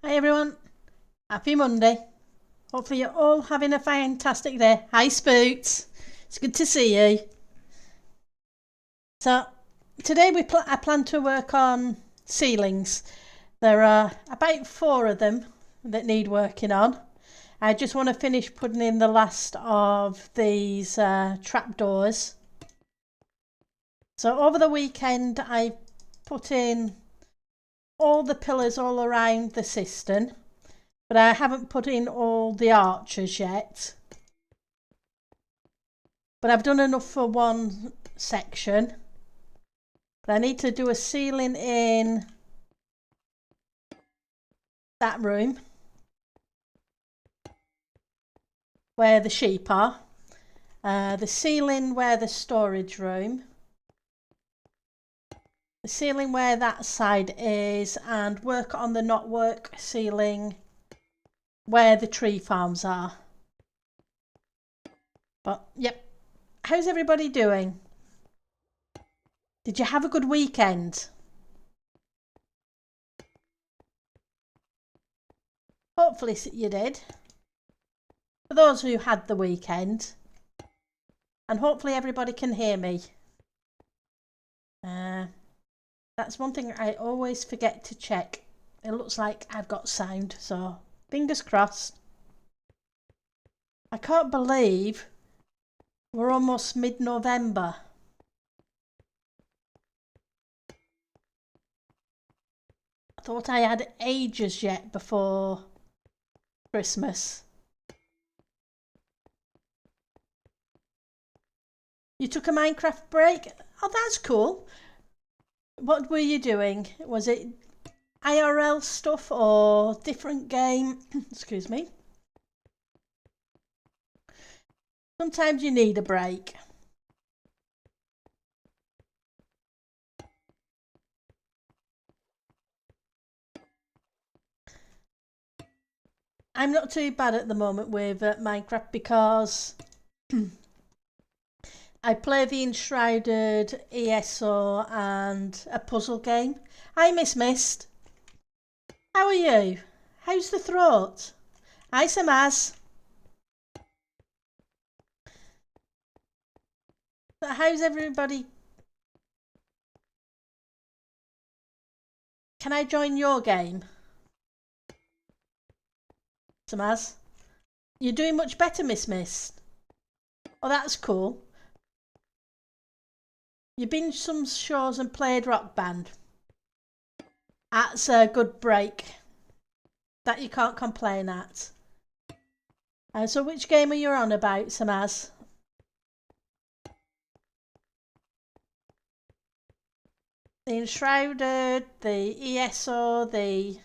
Hi everyone, happy Monday. Hopefully you're all having a fantastic day. Hi Spooks, it's good to see you. So today I plan to work on ceilings. There are about 4 of them that need working on. I just want to finish putting in the last of these trapdoors. So over the weekend I put in all the pillars all around the cistern, but I haven't put in all the arches yet. But I've done enough for one section. But I need to do a ceiling in that room where the sheep are, the ceiling where the storage room, the ceiling where that side is, and work on the not work ceiling where the tree farms are. But yep, how's everybody doing? Did you have a good weekend? Hopefully you did. For those who had the weekend, and hopefully everybody can hear me. That's one thing I always forget to check. It looks like I've got sound, so fingers crossed. I can't believe we're almost mid-November. I thought I had ages yet before Christmas. You took a Minecraft break? Oh, that's cool. What were you doing? Was it IRL stuff or different game? Excuse me. Sometimes you need a break. I'm not too bad at the moment with Minecraft because I play the Enshrouded, ESO and a puzzle game. Hi Miss Mist. How are you? How's the throat? Hi Samaz. How's everybody? Can I join your game? Samaz? You're doing much better, Miss Mist. Oh, that's cool. You binged some shows and played Rock Band. That's a good break. That you can't complain at. So which game are you on about, Samaz? The Enshrouded, the ESO, the...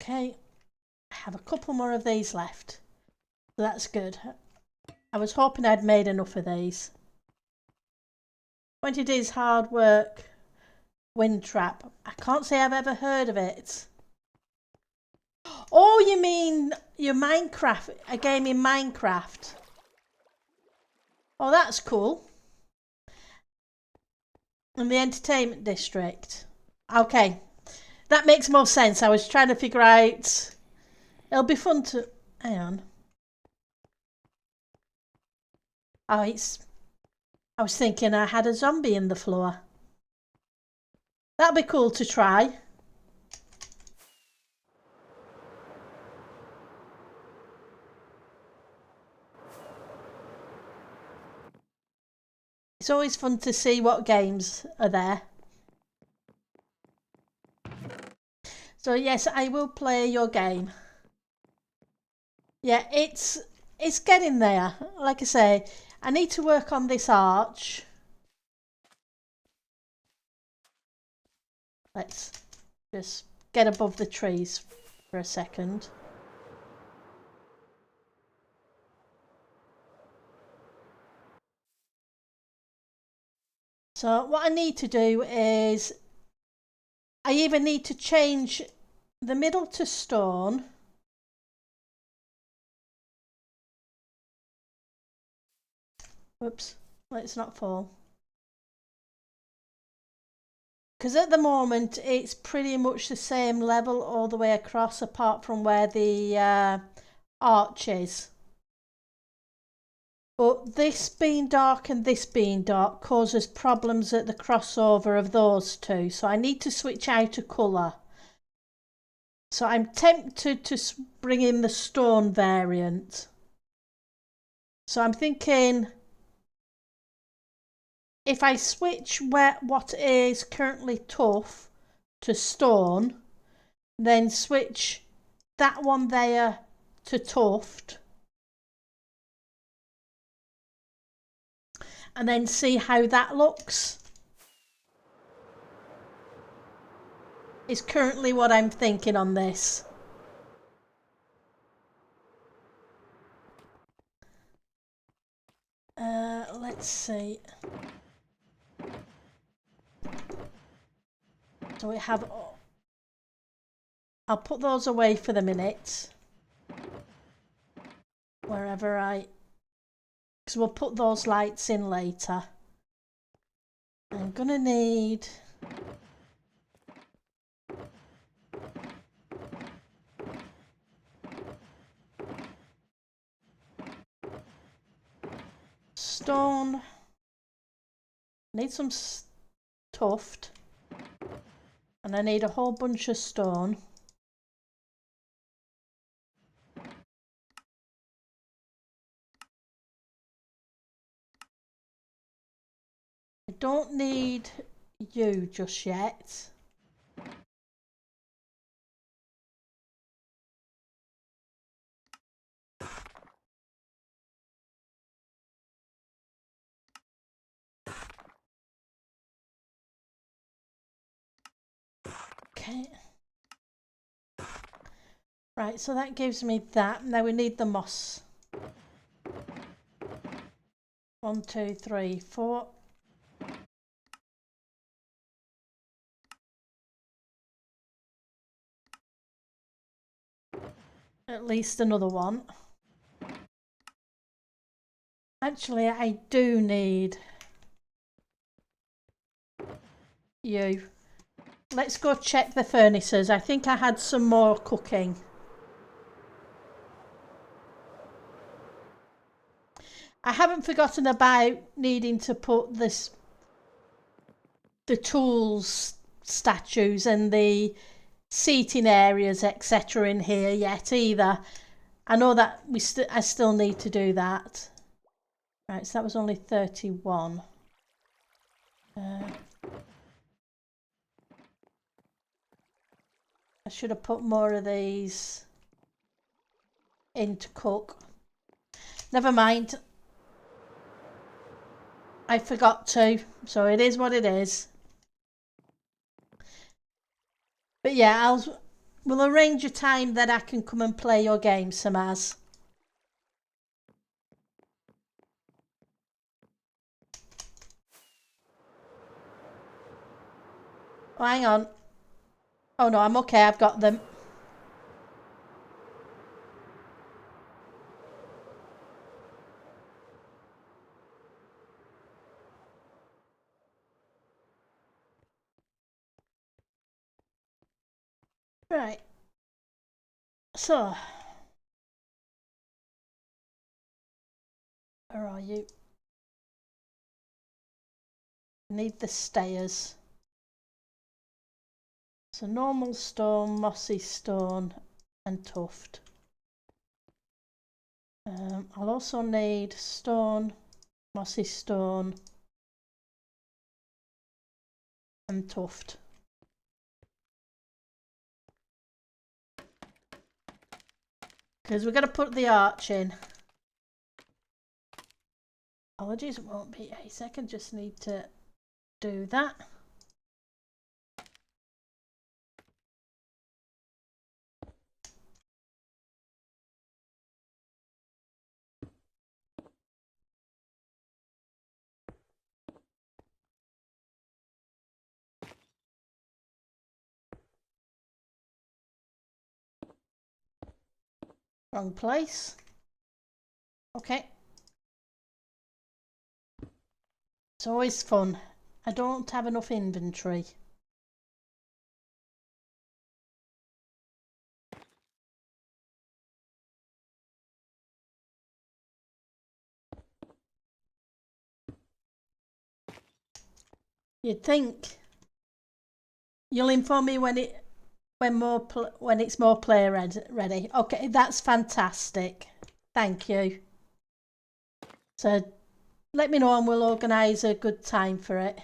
Okay, I have a couple more of these left. So that's good. I was hoping I'd made enough of these. 20 Days Hard Work Wind Trap. I can't say I've ever heard of it. Oh, you mean your Minecraft, a game in Minecraft? Oh, that's cool. In the entertainment district. Okay, that makes more sense. I was trying to figure out. It'll be fun to. Hang on. Oh, it's. I was thinking I had a zombie in the floor. That'd be cool to try. It's always fun to see what games are there. So yes, I will play your game. Yeah, it's getting there. Like I say, I need to work on this arch. Let's just get above the trees for a second. So what I need to do is I either need to change the middle to stone Whoops, let's not fall. Because at the moment it's pretty much the same level all the way across, apart from where the arch is. But this being dark and this being dark causes problems at the crossover of those two. So I need to switch out a colour. So I'm tempted to bring in the stone variant. So I'm thinking if I switch what is currently tough to stone, then switch that one there to tuft, and then see how that looks, is currently what I'm thinking on this. Let's see. So we have, I'll put those away for the minute, because we'll put those lights in later. I'm gonna need stone, need some tuft, and I need a whole bunch of stone. I don't need you just yet. Okay. Right, so that gives me that. Now we need the moss. 1, 2, 3, 4. At least another one. Actually, I do need you. Let's go check the furnaces. I think I had some more cooking. I haven't forgotten about needing to put the tools statues and the seating areas etc in here yet either. I know that I still need to do that. Right, so that was only 31. I should have put more of these in to cook. Never mind. I forgot to, so it is what it is. But yeah, we'll arrange a time that I can come and play your game, Samaz. Oh, hang on. Oh no, I'm okay, I've got them. Right. So, where are you? Need the stairs. So normal stone, mossy stone, and tuft. I'll also need stone, mossy stone, and tuft. Because we're going to put the arch in. Apologies, it won't be a second, just need to do that. Wrong place. Okay. It's always fun. I don't have enough inventory. You'd think you'll inform me when it's more player ready. Okay, that's fantastic. Thank you. So let me know and we'll organise a good time for it.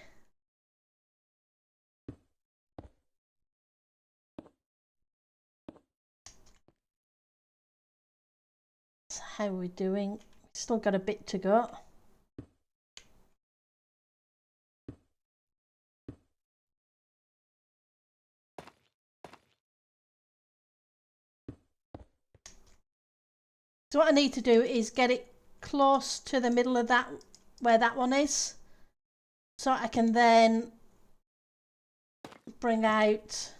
So how are we doing? Still got a bit to go. So what I need to do is get it close to the middle of that, where that one is, so I can then bring out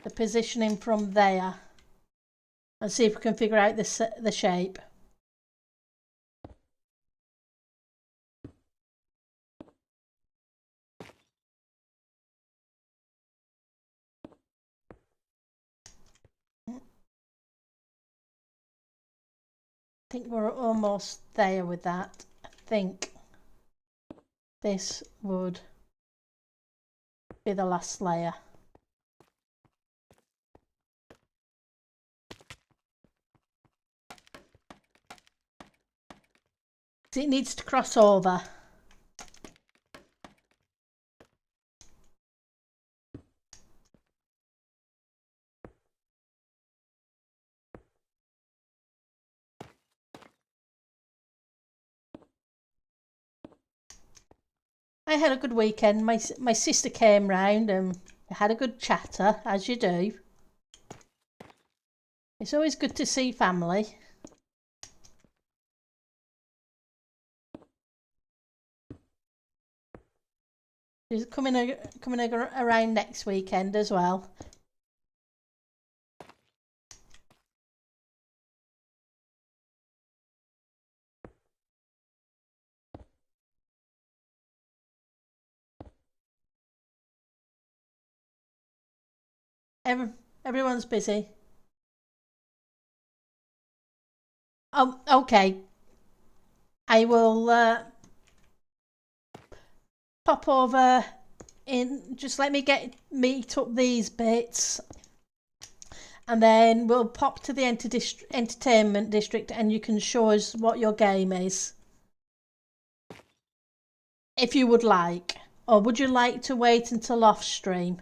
the positioning from there and see if we can figure out the shape. I think we're almost there with that. I think this would be the last layer. It needs to cross over. I had a good weekend. My sister came round and had a good chatter, as you do. It's always good to see family. She's coming around next weekend as well. Everyone's busy. Oh, okay. I will pop over in. Just let me meet up these bits, and then we'll pop to the entertainment district, and you can show us what your game is, if you would like, or would you like to wait until off stream?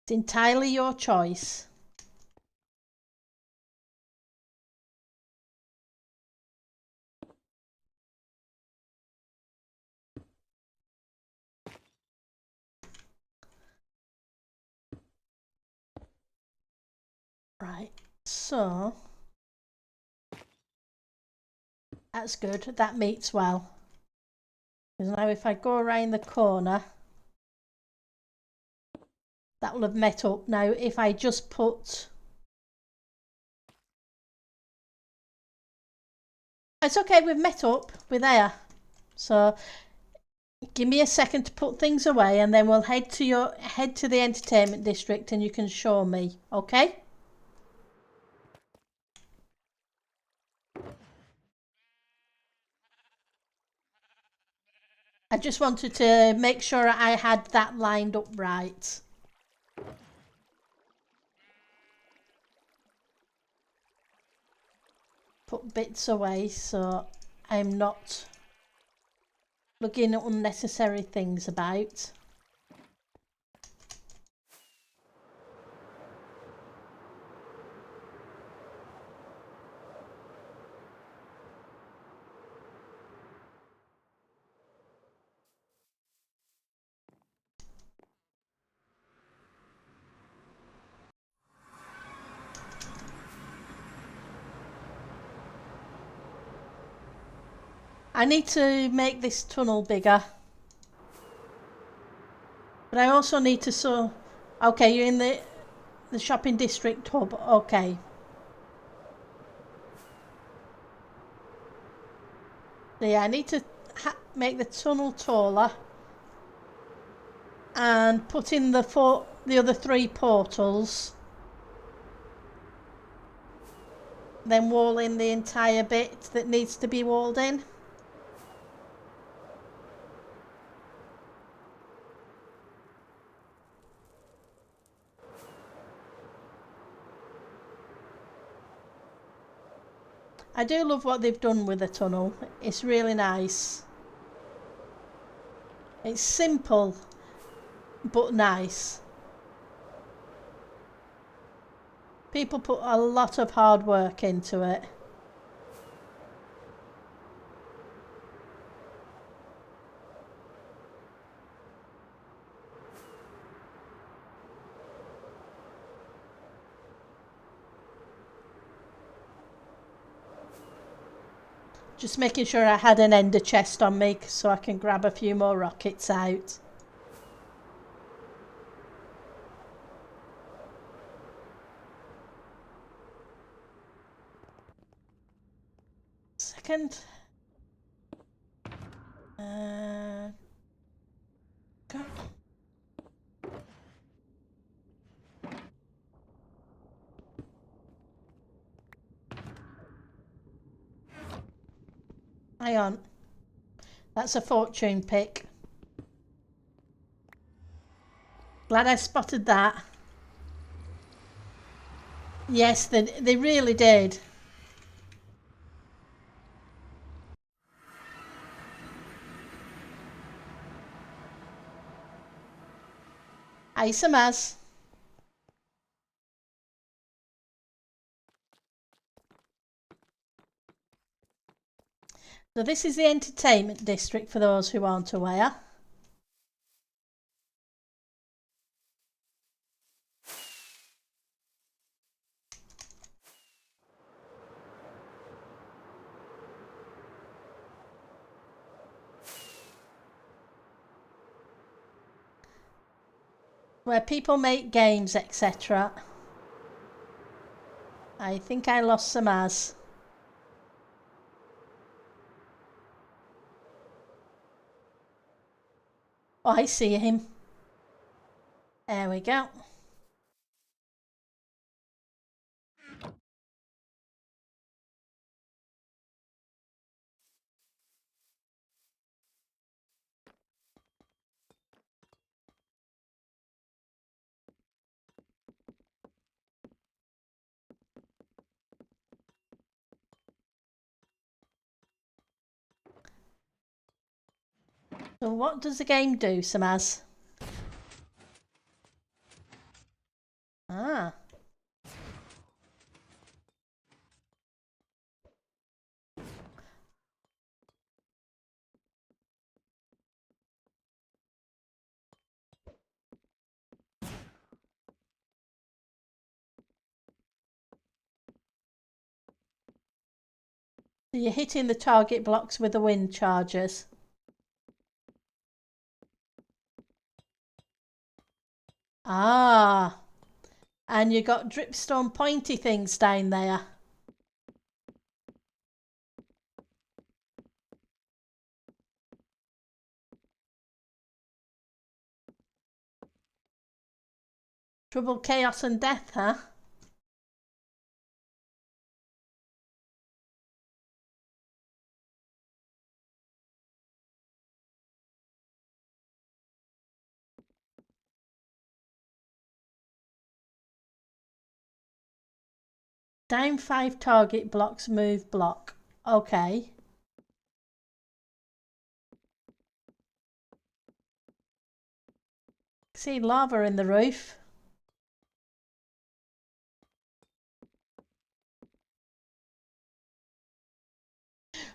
It's entirely your choice. Right, so that's good. That meets well. Because now if I go around the corner, that will have met up. Now if I just put... It's okay, we've met up. We're there. So give me a second to put things away and then we'll head to the entertainment district and you can show me, okay? I just wanted to make sure I had that lined up right. Put bits away so I'm not lugging unnecessary things about. I need to make this tunnel bigger. But I also need to okay, you're in the shopping district hub. Okay. So yeah, I need to make the tunnel taller and put in the other 3 portals. Then wall in the entire bit that needs to be walled in. I do love what they've done with the tunnel. It's really nice. It's simple but nice. People put a lot of hard work into it. Just making sure I had an ender chest on me so I can grab a few more rockets out. Second. Go. Hang on. That's a fortune pick. Glad I spotted that. Yes, they really did. Isamaz. So this is the entertainment district for those who aren't aware. Where people make games, etc. I think I lost Samaz. Oh, I see him. There we go. So what does the game do, Samaz? Ah. So you're hitting the target blocks with the wind charges. Ah. And you got dripstone pointy things down there. Trouble, chaos and death, huh? Down 5 target blocks, move block. Okay. See lava in the roof.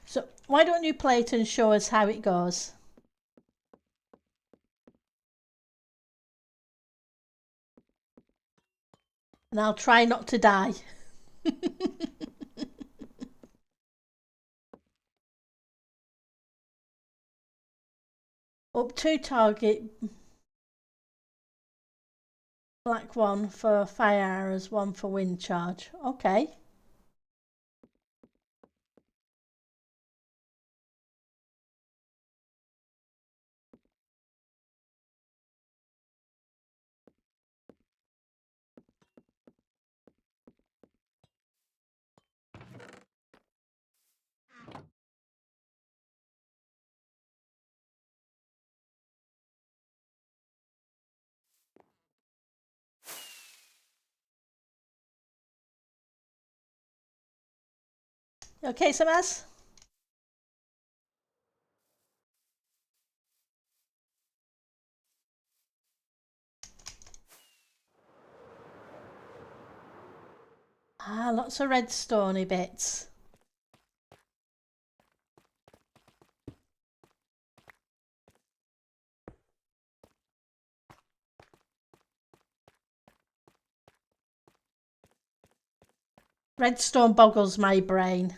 So why don't you play it and show us how it goes? And I'll try not to die. Up 2 target black 1 for fire arrows, 1 for wind charge. Okay. You okay, Samaz? Ah, lots of redstoney bits. Redstone boggles my brain.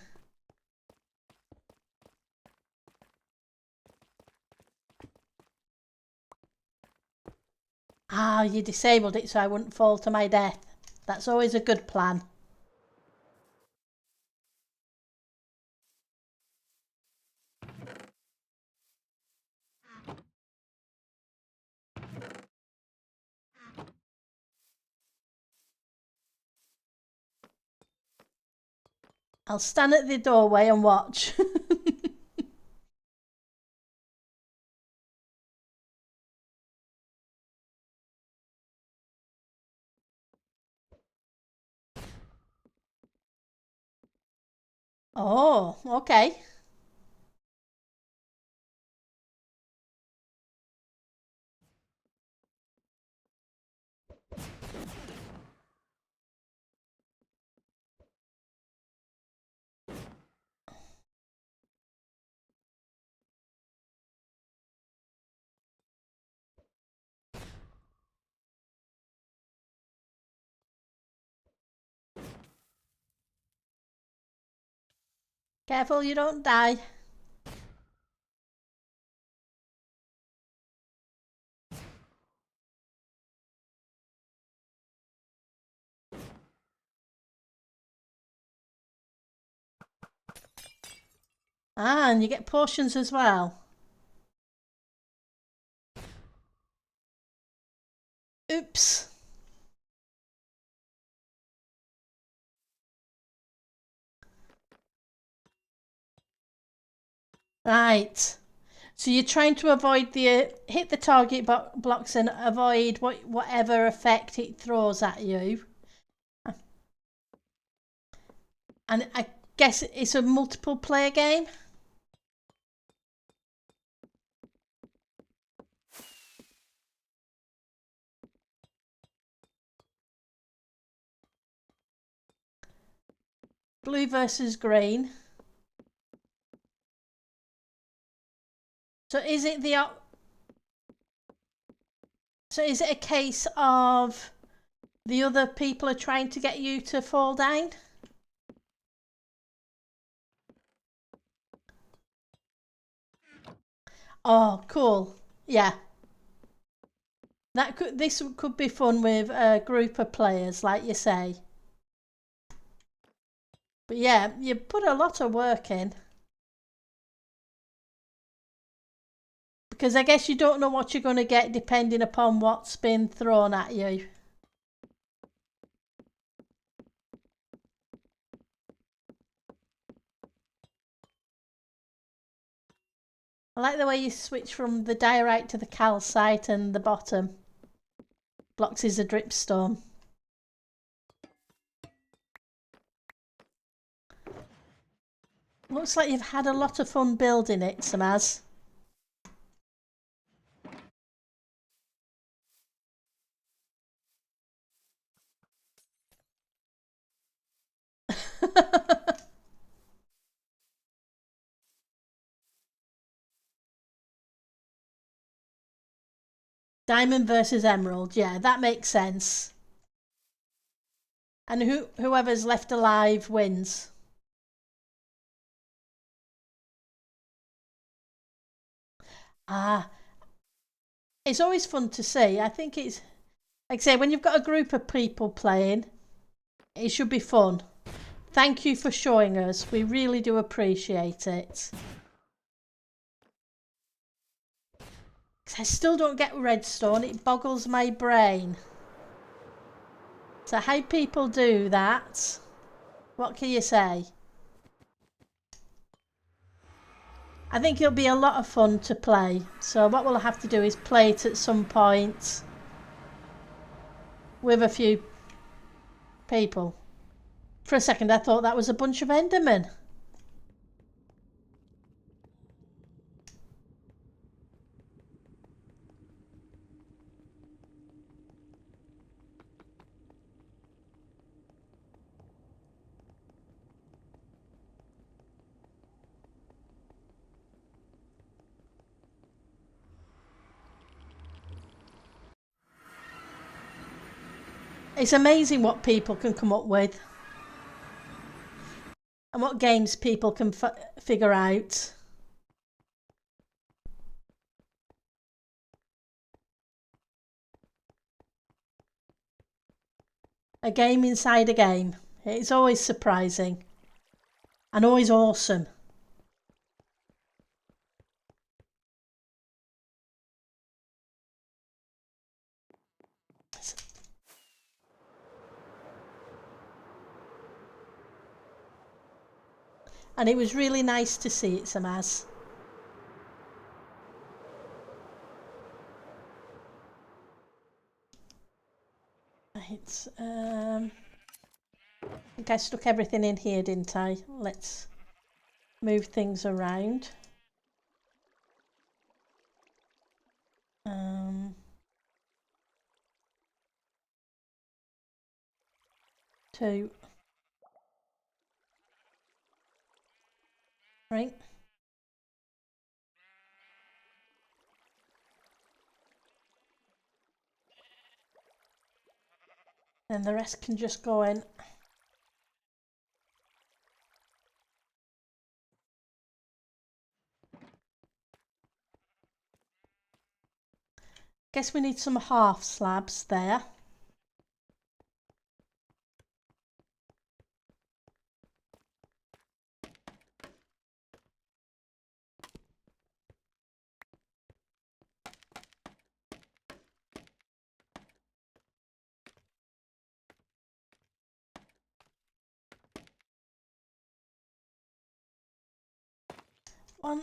Ah, you disabled it so I wouldn't fall to my death. That's always a good plan. I'll stand at the doorway and watch. Oh, okay. Careful you don't die. Ah, and you get potions as well. Oops. Right. So you're trying to avoid the hit the target blocks and avoid whatever effect it throws at you. And I guess it's a multiple player game. Blue versus green. So is it so is it a case of the other people are trying to get you to fall down? Oh, cool. Yeah. This could be fun with a group of players, like you say. But yeah, you put a lot of work in. Because I guess you don't know what you're going to get depending upon what's been thrown at you. I like the way you switch from the diorite to the calcite and the bottom. Blocks is a dripstone. Looks like you've had a lot of fun building it, Samaz. Diamond versus emerald, yeah, that makes sense. And whoever's left alive wins. Ah, it's always fun to see. I think it's, like I say, when you've got a group of people playing, it should be fun. Thank you for showing us. We really do appreciate it. I still don't get redstone. It boggles my brain. So how people do that, what can you say? I think it'll be a lot of fun to play. So what we'll have to do is play it at some point with a few people. For a second I thought that was a bunch of Endermen. It's amazing what people can come up with and what games people can figure out. A game inside a game. It's always surprising and always awesome. And it was really nice to see it, Samaz. Right, I think I stuck everything in here, didn't I? Let's move things around. Two. Right. Then the rest can just go in. Guess we need some half slabs there. One.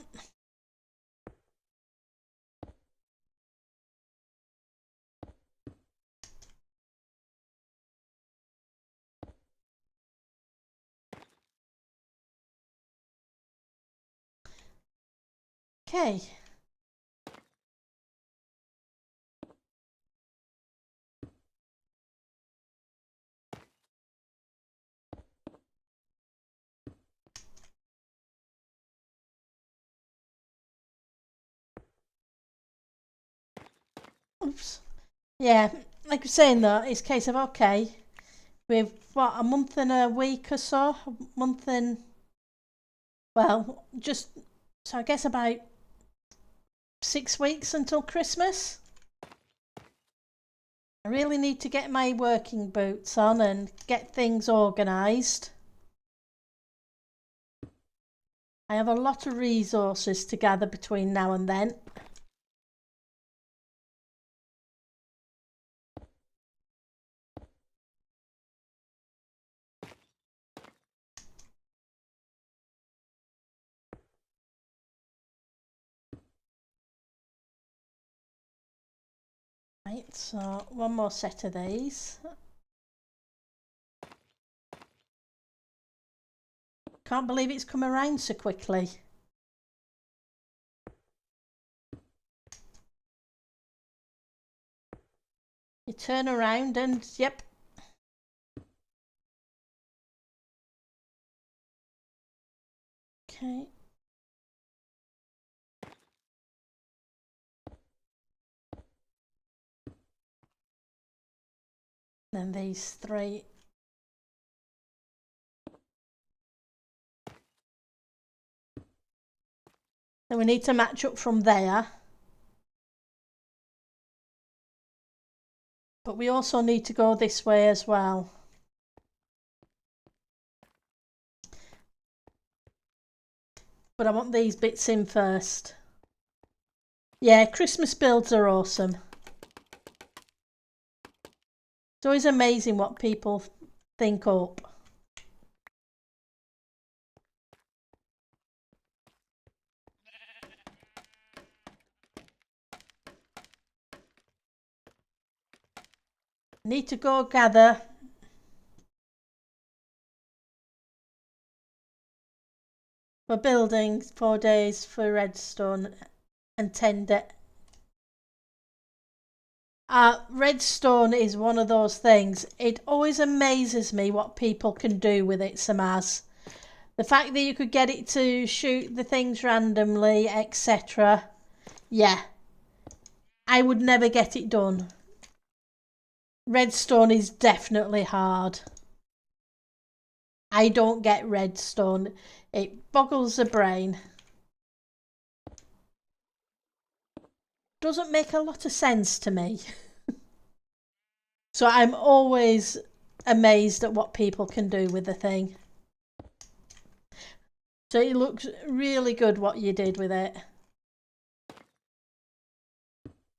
Okay. Oops. Yeah, like I was saying though, it's a case of okay, we've what, a month and a week or so, a month and, well, just, so I guess about 6 weeks until Christmas. I really need to get my working boots on and get things organised. I have a lot of resources to gather between now and then. Right, so one more set of these. Can't believe it's come around so quickly. You turn around and, yep. Okay. Then these three. Then we need to match up from there. But we also need to go this way as well. But I want these bits in first. Yeah, Christmas builds are awesome. It's always amazing what people think up. Need to go gather. We're building 4 days for redstone and 10 days. Redstone is one of those things. It always amazes me what people can do with it, Samaz. The fact that you could get it to shoot the things randomly, etc. Yeah. I would never get it done. Redstone is definitely hard. I don't get redstone. It boggles the brain. Doesn't make a lot of sense to me. So I'm always amazed at what people can do with the thing. So it looks really good what you did with it.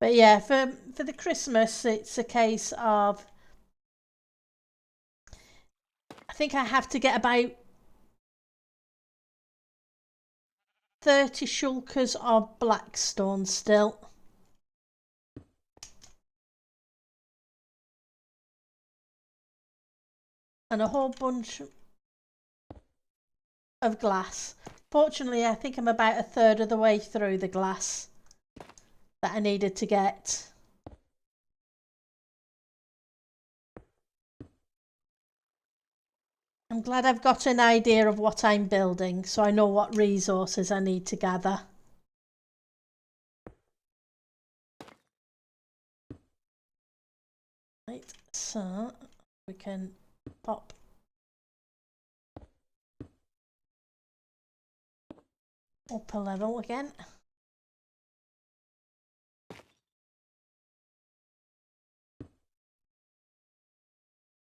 But yeah, for the Christmas, it's a case of, I think I have to get about 30 shulkers of blackstone still. And a whole bunch of glass. Fortunately, I think I'm about a third of the way through the glass that I needed to get. I'm glad I've got an idea of what I'm building, so I know what resources I need to gather. Right, so we can pop up a level again.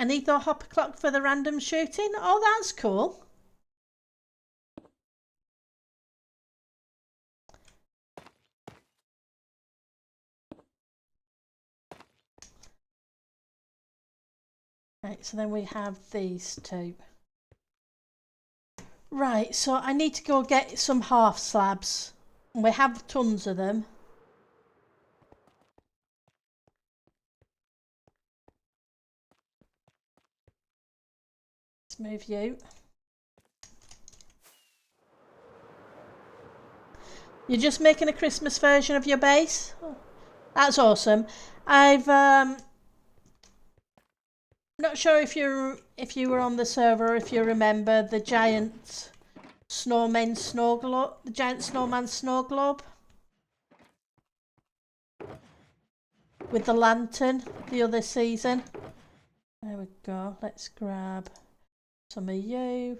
I need the hopper clock for the random shooting. Oh, that's cool. Right, so then we have these two. Right, so I need to go get some half slabs. We have tons of them. Let's move you. You're just making a Christmas version of your base? Oh, that's awesome. I've not sure if you were on the server, if you remember the giant snowman snow globe, the giant snowman snow globe with the lantern the other season. There we go. Let's grab some of you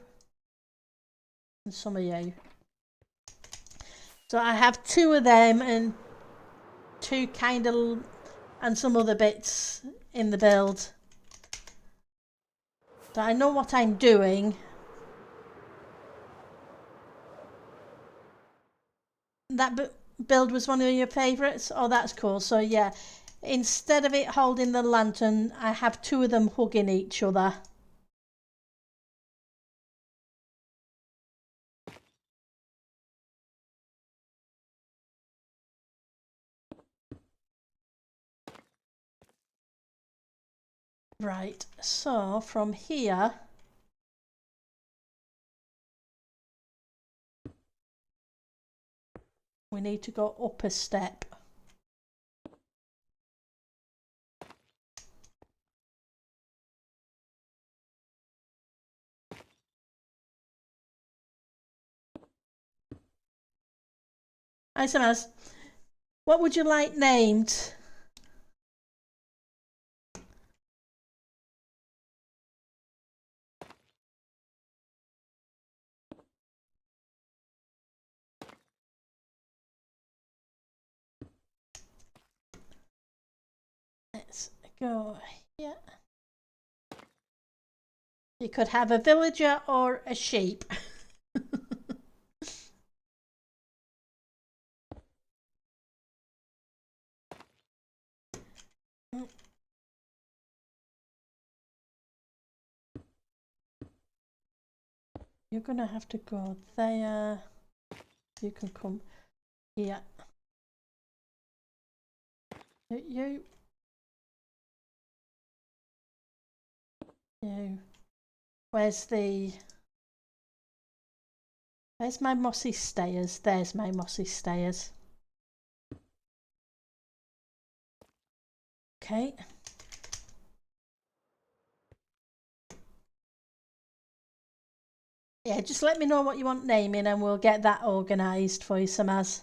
and some of you. So I have two of them and two kind of and some other bits in the build. So I know what I'm doing. That build was one of your favourites? Oh, that's cool. So yeah, instead of it holding the lantern, I have two of them hugging each other. Right, so from here, we need to go up a step. SMS, what would you like named? Let's go here. You could have a villager or a sheep. You're gonna have to go there. You can come here. You. Where's my mossy stairs? There's my mossy stairs. Okay. Yeah, just let me know what you want naming and we'll get that organised for you, Samaz.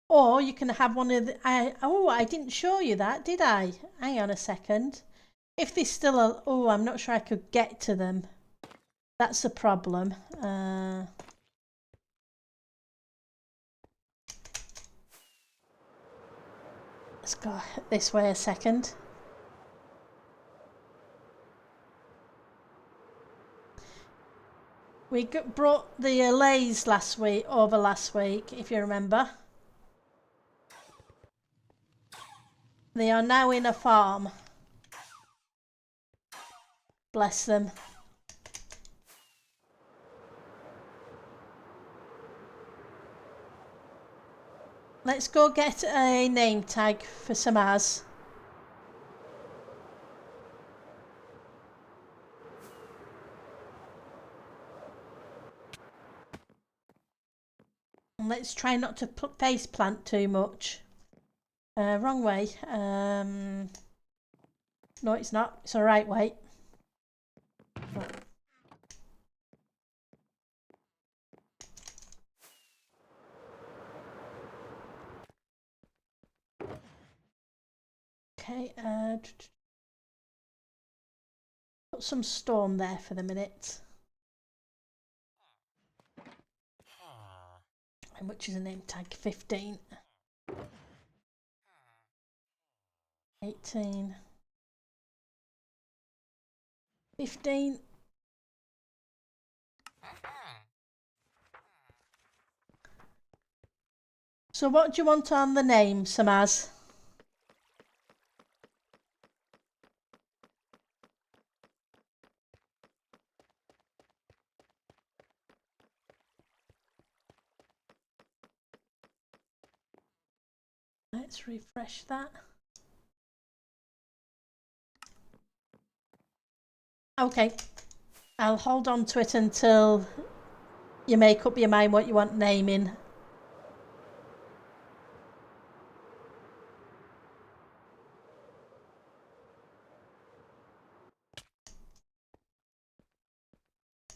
Or you can have one of the. I didn't show you that, did I? Hang on a second. If there's still a. Oh, I'm not sure I could get to them. That's a problem. Let's go this way a second. We brought the lays last week, if you remember. They are now in a farm. Bless them. Let's go get a name tag for Samaz. And let's try not to face plant too much. Wrong way. No, it's not. It's the right way. Okay, put some stone there for the minute. And which is a name tag? 15. 18. 15. So what do you want on the name, Samaz? Let's refresh that. Okay, I'll hold on to it until you make up your mind what you want naming.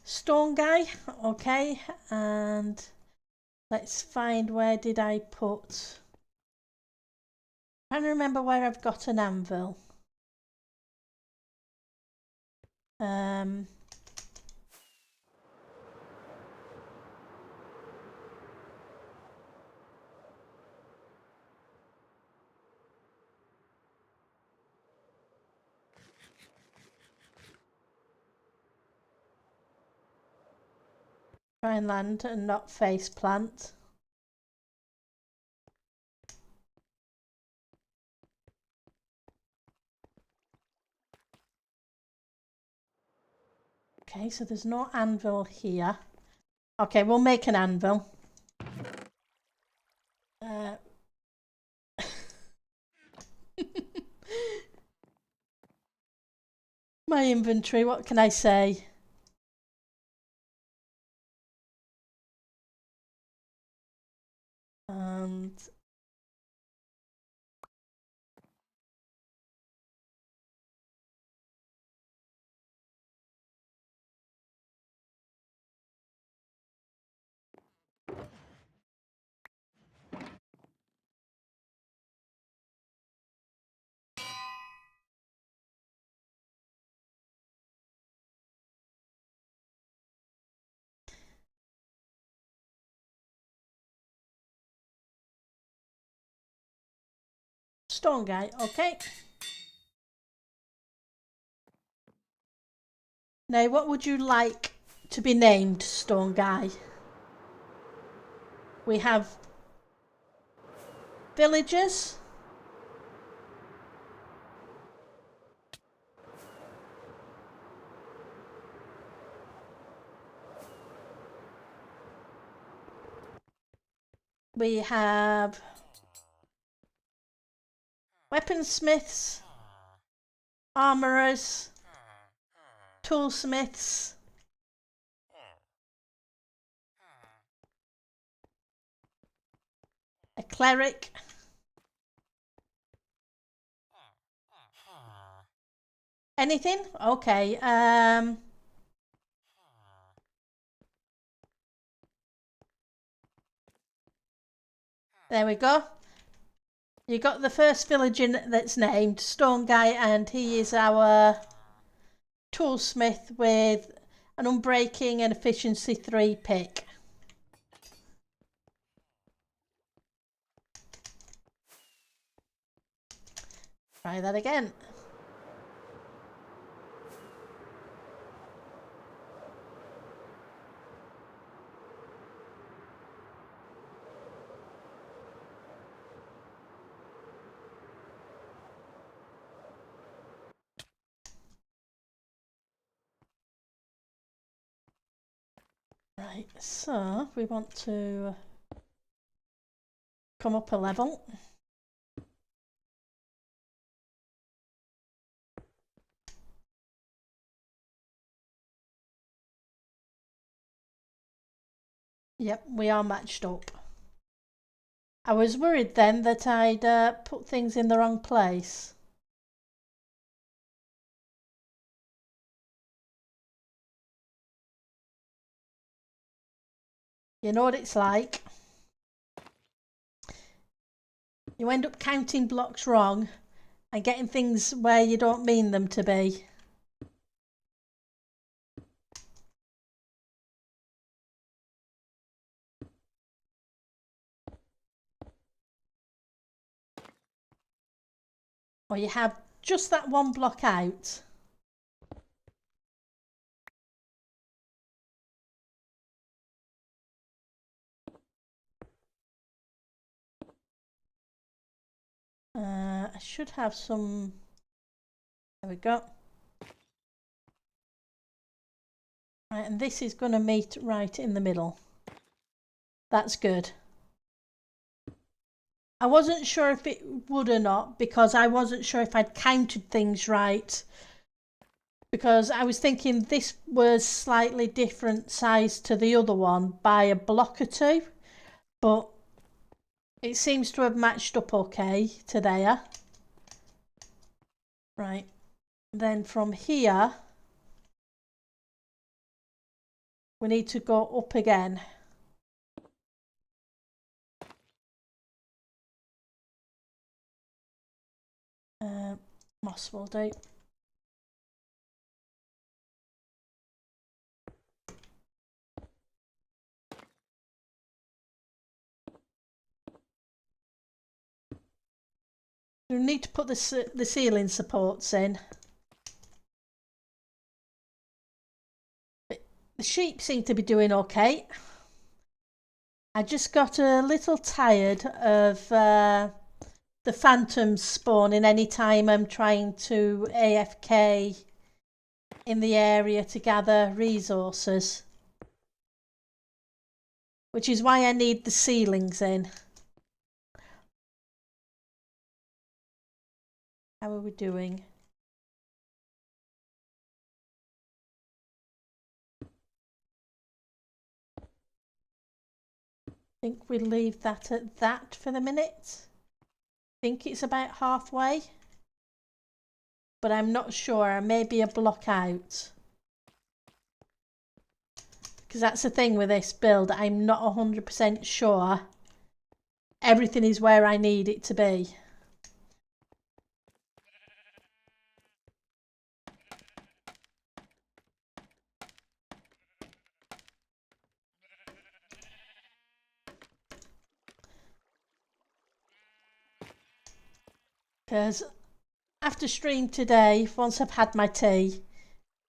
Stone guy, okay, and let's find where did I put. I'm trying to remember where I've got an anvil. Try and land and not face plant. Okay, so there's no anvil here. Okay, we'll make an anvil. My inventory, what can I say? And stone guy, okay. Now, what would you like to be named, stone guy? We have villagers. We have weaponsmiths, armourers, toolsmiths, a cleric, anything? Okay. There we go. You got the first villager that's named Stone Guy, and he is our toolsmith with an unbreaking and efficiency 3 pick. Try that again. Right, so we want to come up a level. Yep, we are matched up. I was worried then that I'd put things in the wrong place. You know what it's like. You end up counting blocks wrong and getting things where you don't mean them to be. Or you have just that one block out. I should have some. There we go. Right, and this is going to meet right in the middle. That's good. I wasn't sure if it would or not because I wasn't sure if I'd counted things right. Because I was thinking this was slightly different size to the other one by a block or two. But it seems to have matched up okay to there. Right. Then from here, we need to go up again. Moss will do. We need to put the ceiling supports in. The sheep seem to be doing okay. I just got a little tired of the phantoms spawning anytime I'm trying to AFK in the area to gather resources. Which is why I need the ceilings in. How are we doing? I think we leave that at that for the minute. I think it's about halfway. But I'm not sure. I may be a block out. Because that's the thing with this build. I'm not 100% sure everything is where I need it to be. Because after stream today, once I've had my tea,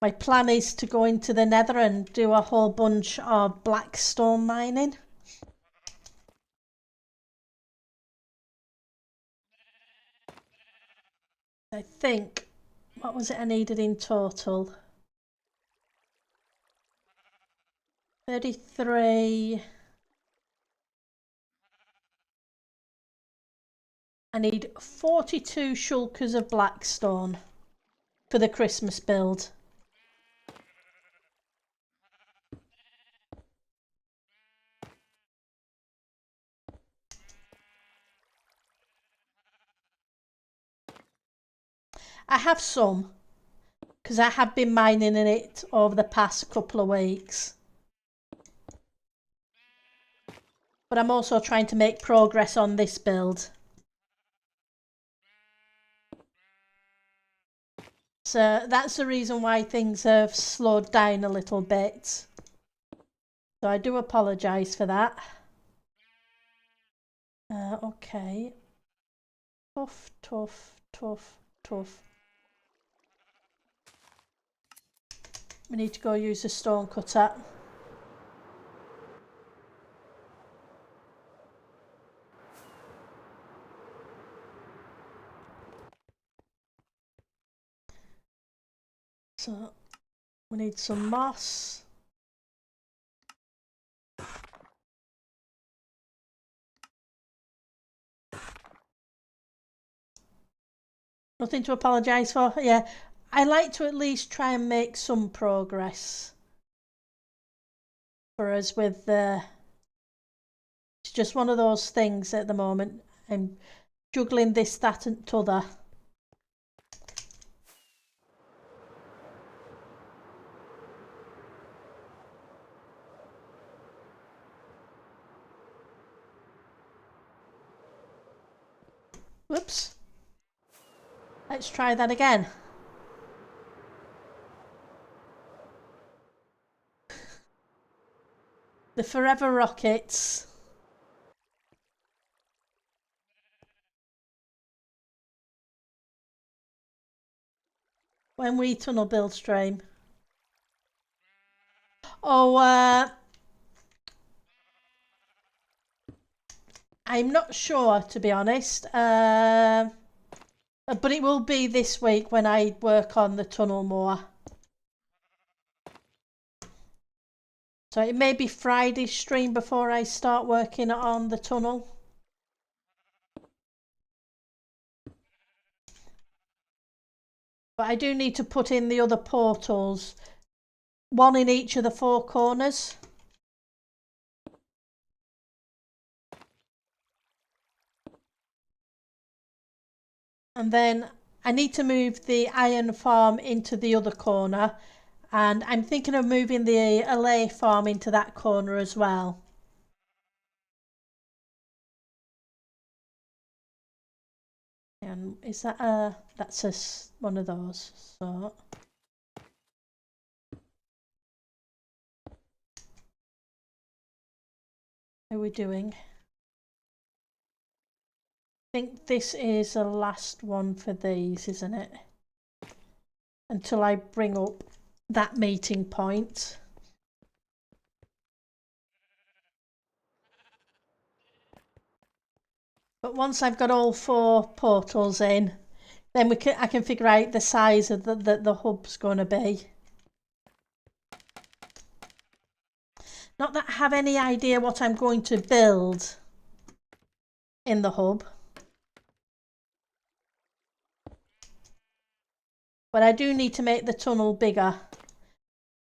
my plan is to go into the nether and do a whole bunch of black stone mining. I think, what was it I needed in total? 33. I need 42 shulkers of blackstone for the Christmas build. I have some, because I have been mining in it over the past couple of weeks. but I'm also trying to make progress on this build. So that's the reason why things have slowed down a little bit. So I do apologise for that. Okay. Tough, tough, tough, tough. We need to go use a stone cutter. So we need some moss. Nothing to apologise for. Yeah, I like to at least try and make some progress for us with the... It's just one of those things at the moment. I'm juggling this, that and t'other. Whoops. Let's try that again. The forever rockets. When we tunnel build stream. Oh, I'm not sure, to be honest. But it will be this week when I work on the tunnel more. So it may be Friday's stream before I start working on the tunnel. But I do need to put in the other portals. One in each of the 4 corners. And then I need to move the iron farm into the other corner. And I'm thinking of moving the allay farm into that corner as well. And is that that's one of those. So how are we doing? I think this is the last one for these, isn't it? Until I bring up that meeting point. But once I've got all 4 portals in, then I can figure out the size of the hub's going to be. Not that I have any idea what I'm going to build in the hub. But I do need to make the tunnel bigger.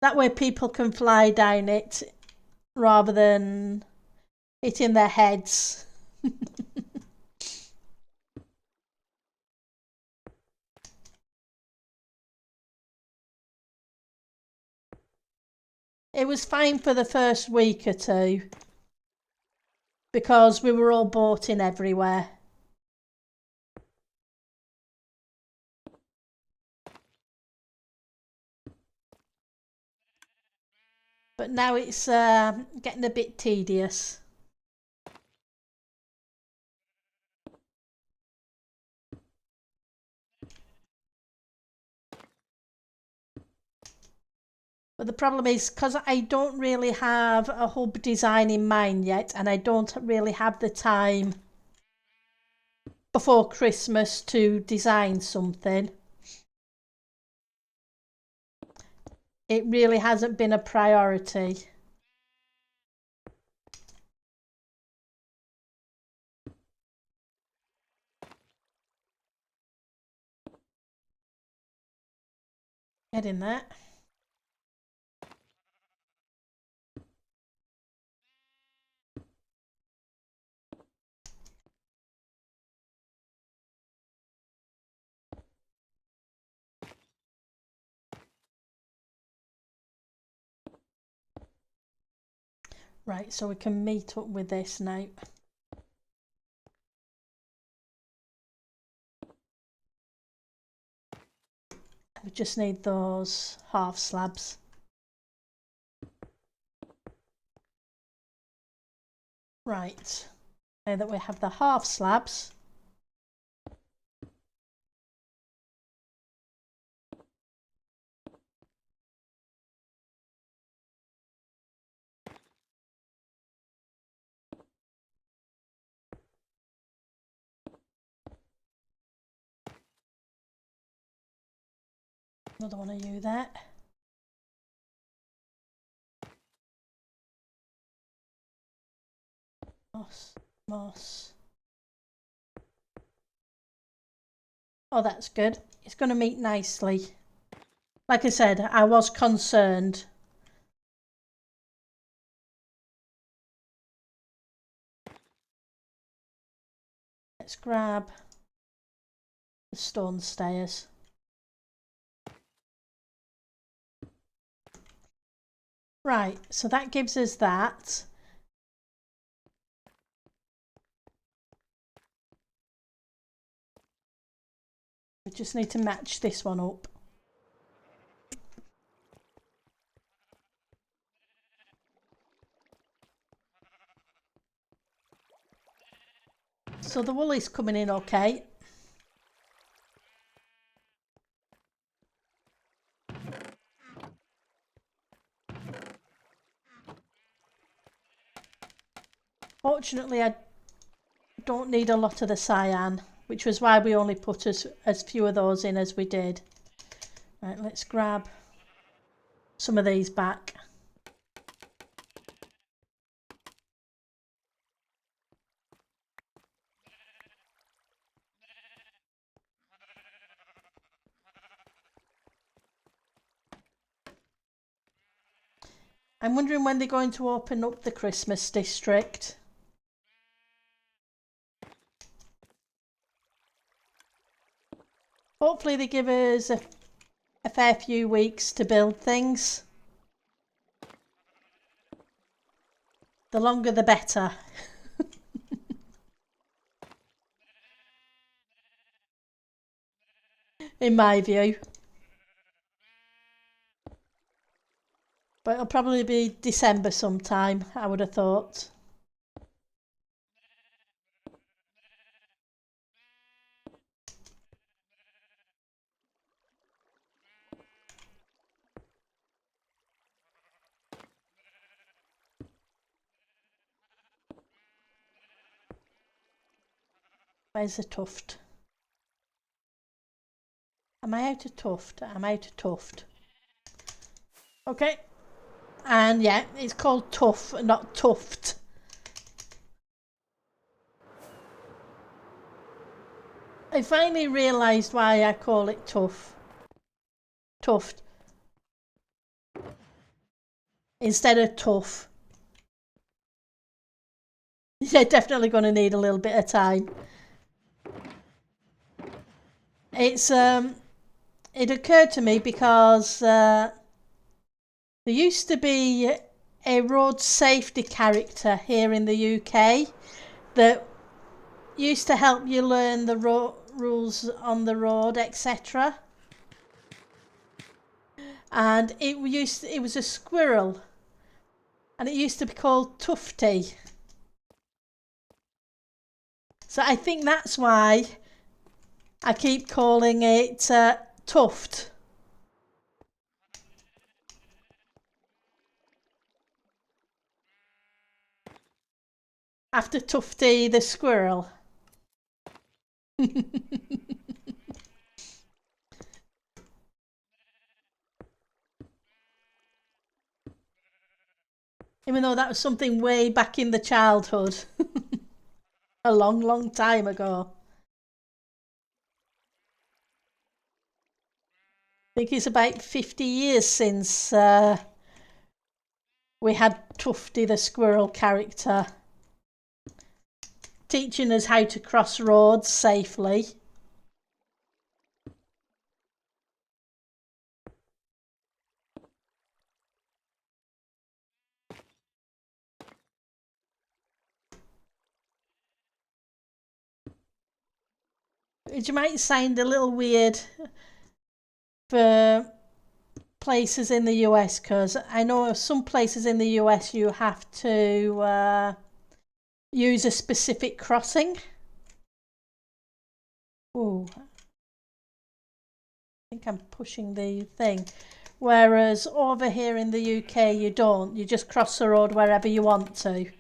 That way people can fly down it rather than hitting their heads. It was fine for the first week or 2 because we were all bought in everywhere. But now it's getting a bit tedious. But the problem is, because I don't really have a hub design in mind yet, and I don't really have the time before Christmas to design something, it really hasn't been a priority. Get in there. Right, so we can meet up with this now. We just need those half slabs. Right, now that we have the half slabs, another one of you there. Moss, moss. Oh, that's good. It's going to meet nicely. Like I said, I was concerned. Let's grab the stone stairs. Right, so that gives us that. We just need to match this one up. So the wool is coming in okay. Fortunately, I don't need a lot of the cyan, which was why we only put as few of those in as we did. Right, let's grab some of these back. I'm wondering when they're going to open up the Christmas district. Hopefully they give us a fair few weeks to build things. The longer the better. In my view. But it'll probably be December sometime, I would have thought. Where's the tuft? Am I out of tuft? I'm out of tuft. Okay. And yeah, it's called tuff, not tuft. I finally realised why I call it tuft, instead of tough. You're definitely going to need a little bit of time. It occurred to me because there used to be a road safety character here in the UK that used to help you learn the rules on the road, etc. And it was a squirrel, and it used to be called Tufty. So I think that's why I keep calling it Tuft. After Tufty the squirrel. Even though that was something way back in the childhood. A long, long time ago. I think it's about 50 years since we had Tufty the squirrel character teaching us how to cross roads safely. It might sound a little weird for places in the US, because I know some places in the US you have to use a specific crossing. Oh, I think I'm pushing the thing. Whereas over here in the UK you don't. You just cross the road wherever you want to.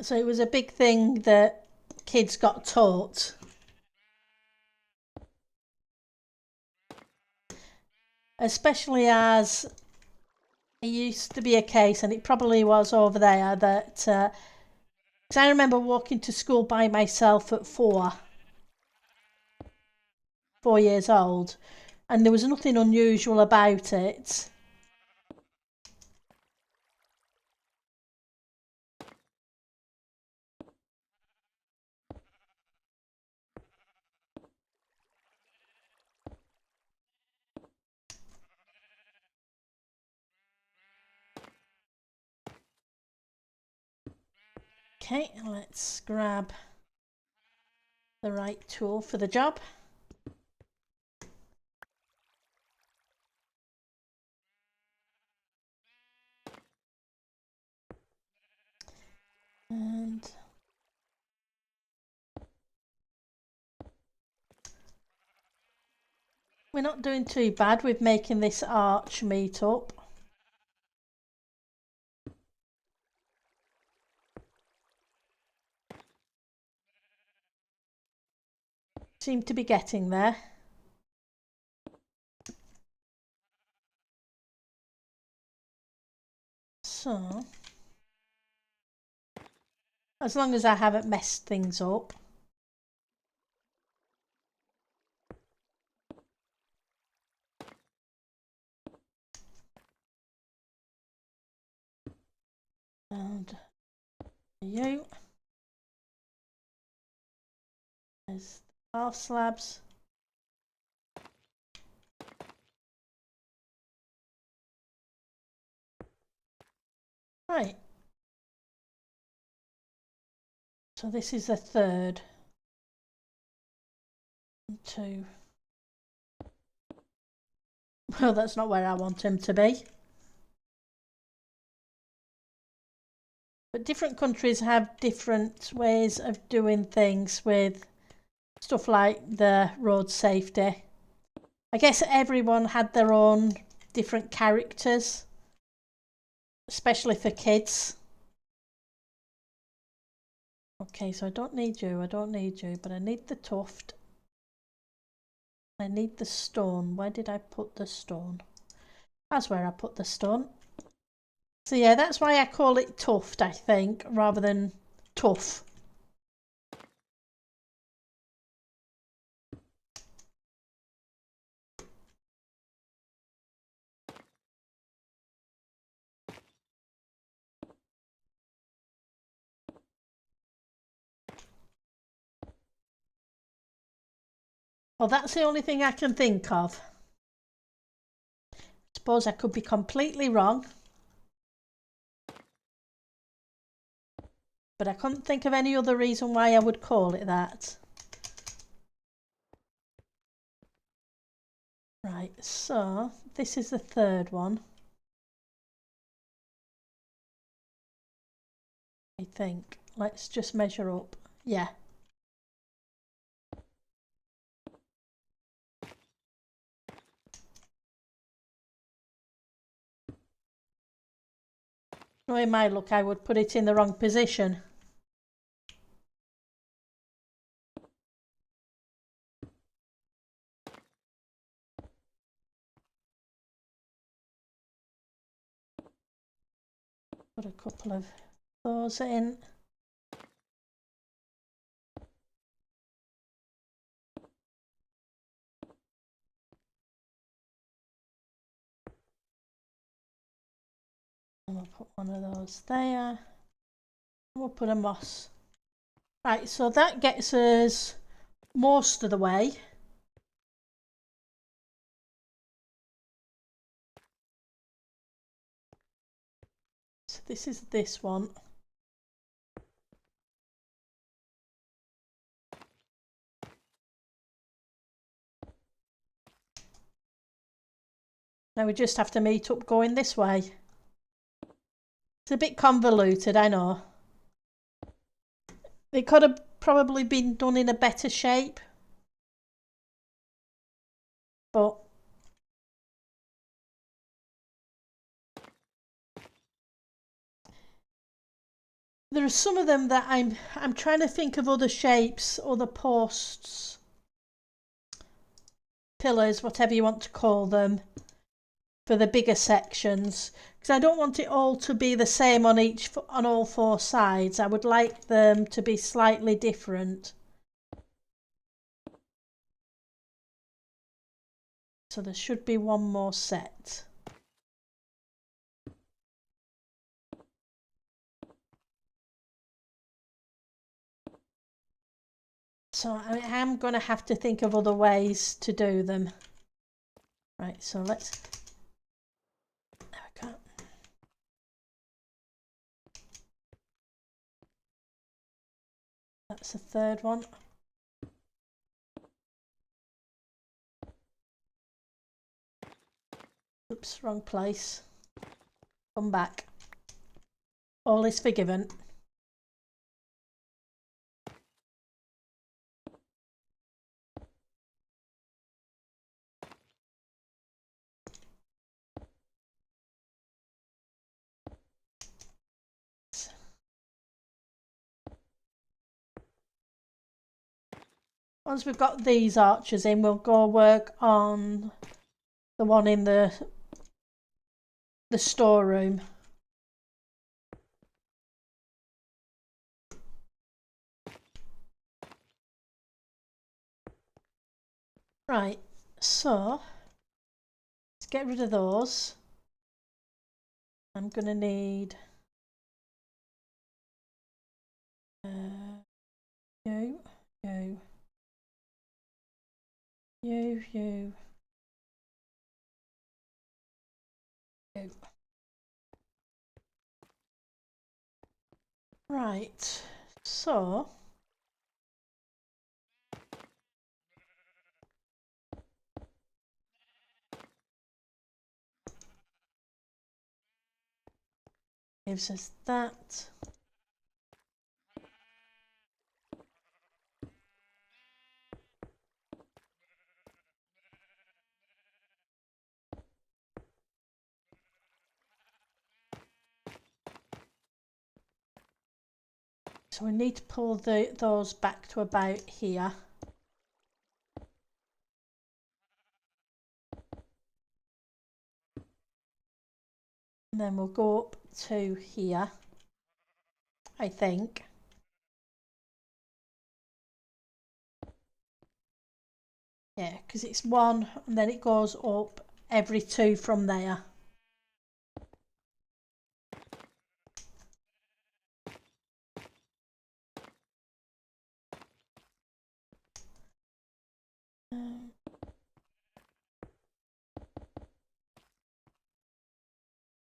So it was a big thing that kids got taught. Especially as it used to be a case, and it probably was over there, that because I remember walking to school by myself at 4 years old, and there was nothing unusual about it. Okay, let's grab the right tool for the job. And we're not doing too bad with making this arch meet up. Seem to be getting there. So, as long as I haven't messed things up. And you. There's the half slabs. Right. So this is the third. 1, 2. Well, that's not where I want him to be. But different countries have different ways of doing things with stuff like the road safety. I guess everyone had their own different characters, especially for kids. Okay, so I don't need you, but I need the tuft. I need the stone. Where did I put the stone? That's where I put the stone. So yeah, that's why I call it tuft, I think, rather than tough. Well, that's the only thing I can think of. Suppose I could be completely wrong. But I couldn't think of any other reason why I would call it that. Right, so this is the third one. I think. Let's just measure up. Yeah. Knowing my luck, I would put it in the wrong position. Put a couple of those in. And we'll put one of those there. We'll put a moss. Right, so that gets us most of the way. So this is this one. Now we just have to meet up going this way. It's a bit convoluted, I know. It could have probably been done in a better shape. But there are some of them that I'm trying to think of other shapes, other posts, pillars, whatever you want to call them, for the bigger sections, because I don't want it all to be the same on all four sides. I would like them to be slightly different. So there should be one more set. So I am going to have to think of other ways to do them. Right, so let's... There we go. That's the third one. Oops, wrong place. Come back. All is forgiven. Once we've got these arches in, we'll go work on the one in the storeroom. Right, so let's get rid of those. I'm going to need you. Right, so gives us that. So we need to pull those back to about here. And then we'll go up to here, I think. Yeah, because it's one and then it goes up every two from there.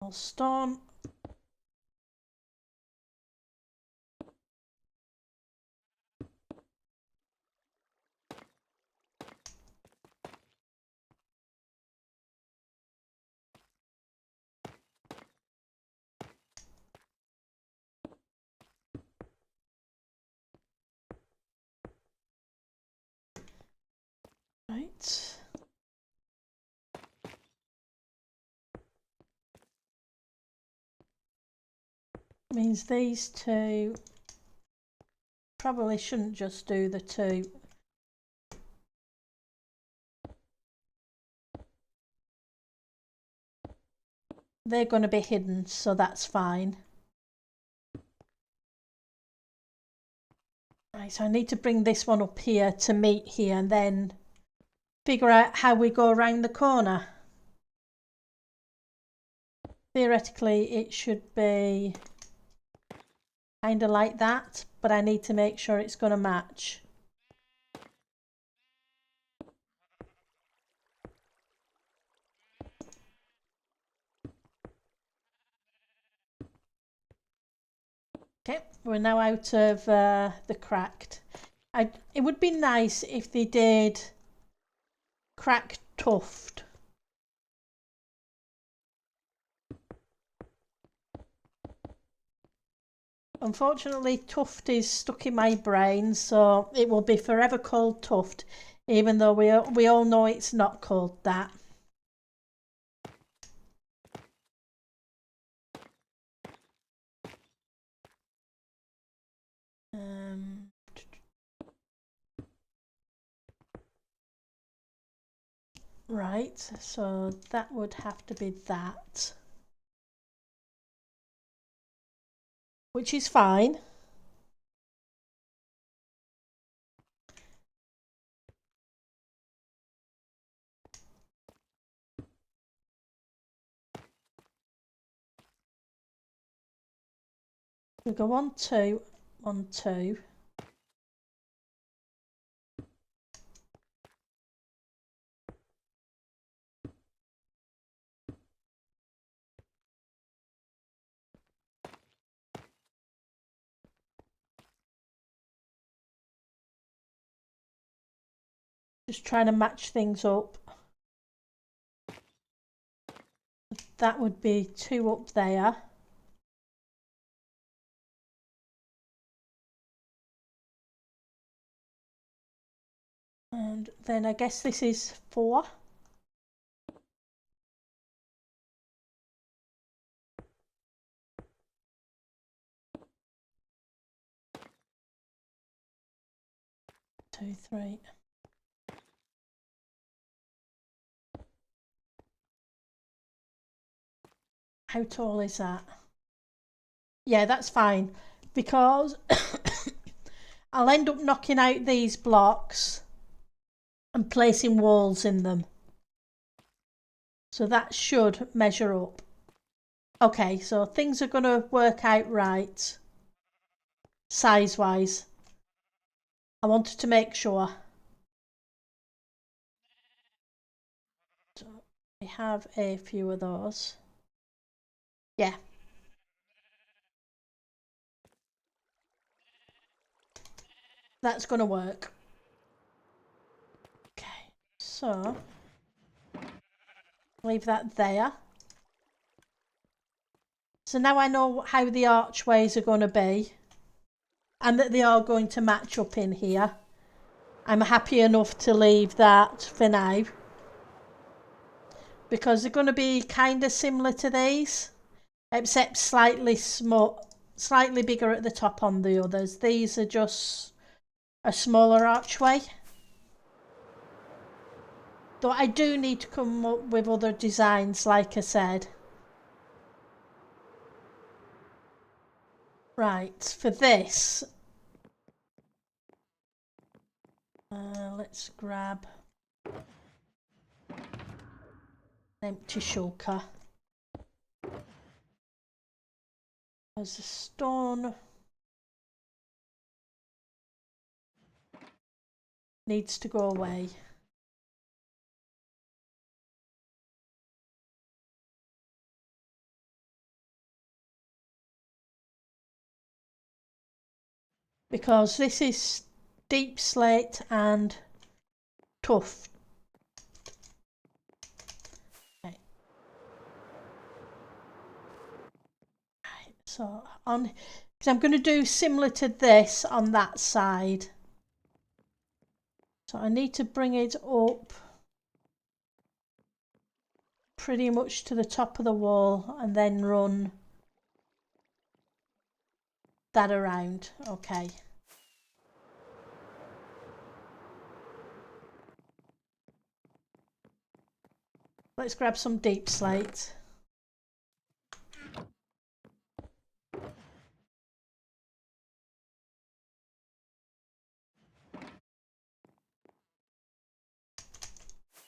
All stone. Right. Means these two probably shouldn't just do the two. They're going to be hidden, so that's fine. Right, so I need to bring this one up here to meet here and then figure out how we go around the corner. Theoretically, it should be kind of like that, but I need to make sure it's going to match. Okay, we're now out of the cracked. It would be nice if they did cracked tuft. Unfortunately, tuft is stuck in my brain, so it will be forever called tuft, even though we all know it's not called that. Right, so that would have to be that, which is fine. We go 1, 2, 1, 2. Just trying to match things up. That would be 2 up there. And then I guess this is 4. Two, 3. How tall is that? Yeah, that's fine, because I'll end up knocking out these blocks and placing walls in them. So that should measure up. Okay, so things are going to work out right, size-wise. I wanted to make sure. So we have a few of those. Yeah. That's going to work. Okay, so leave that there. So now I know how the archways are going to be and that they are going to match up in here. I'm happy enough to leave that for now, because they're going to be kind of similar to these, except slightly bigger at the top on the others. These are just a smaller archway. Though I do need to come up with other designs, like I said. Right, for this, let's grab an empty shulker. There's a stone. Needs to go away. Because this is deep slate and tough. Okay. Right, so on, because I'm going to do similar to this on that side. So I need to bring it up pretty much to the top of the wall and then run that around. Okay. Let's grab some deep slate.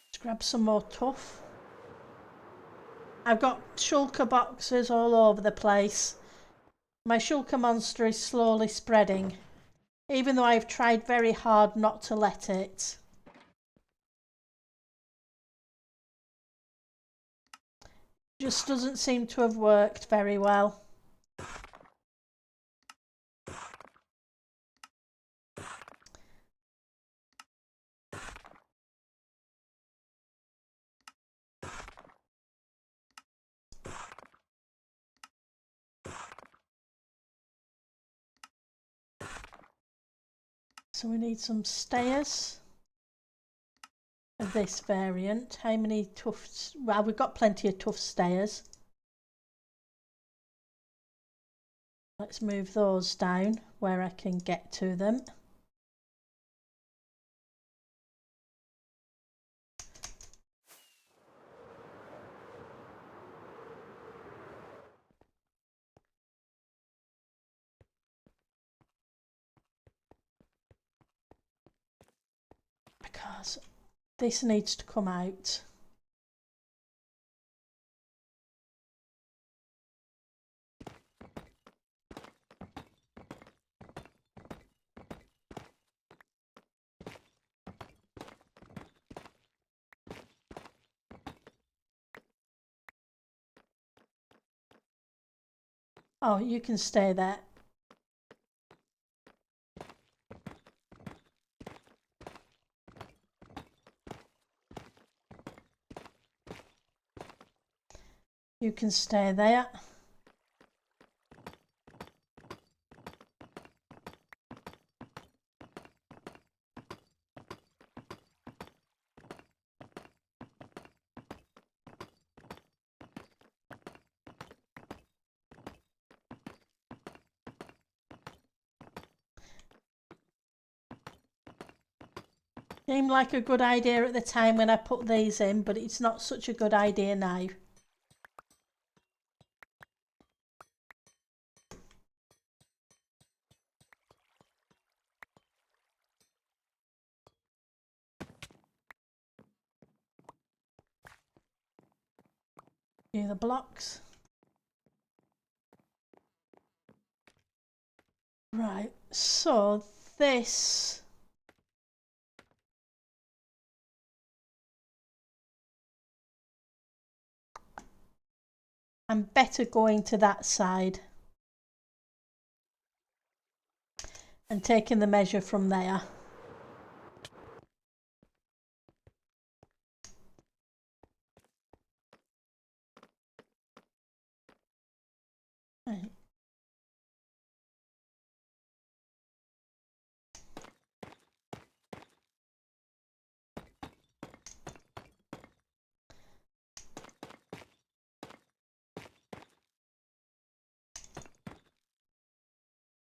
Let's grab some more tuff. I've got shulker boxes all over the place. My shulker monster is slowly spreading, even though I've tried very hard not to let it. Just doesn't seem to have worked very well. so we need some stairs of this variant. How many tufts? Well, we've got plenty of tough stairs. Let's move those down where I can get to them. Because this needs to come out. Oh, you can stay there. You can stay there. Seemed like a good idea at the time when I put these in, but it's not such a good idea now. Do the blocks. Right, so this I'm better going to that side and taking the measure from there. Right.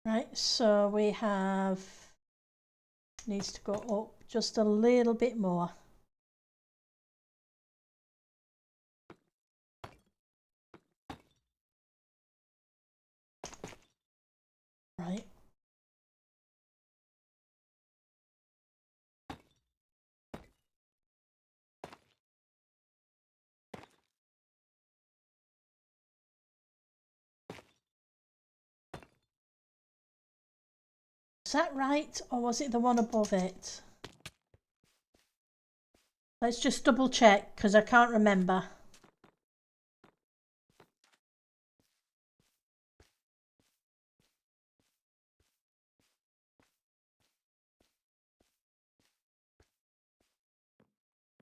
Right, so we have, needs to go up just a little bit more. Right. Is that right, or was it the one above it? Let's just double check, because I can't remember.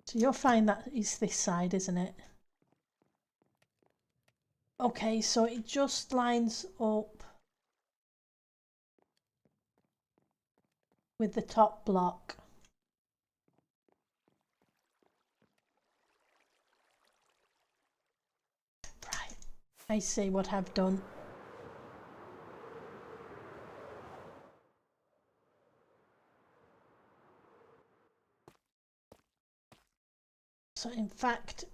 So you'll find that is this side, isn't it? Okay, so it just lines up with the top block. Right, I see what I've done. So in fact,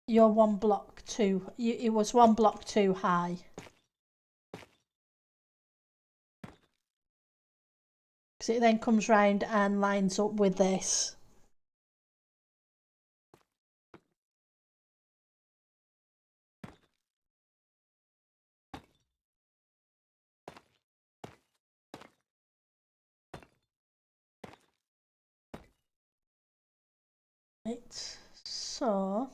you're one block too, it was one block too high. Because it then comes round and lines up with this. Right, so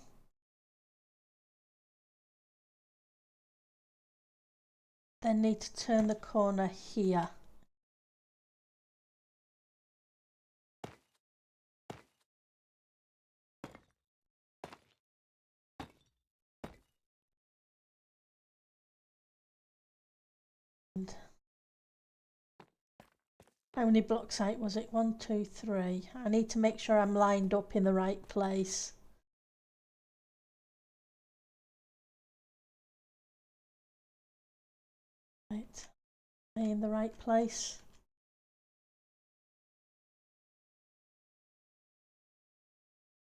then need to turn the corner here. How many blocks out was it? 1, 2, 3. I need to make sure I'm lined up in the right place. Right. Am I in the right place?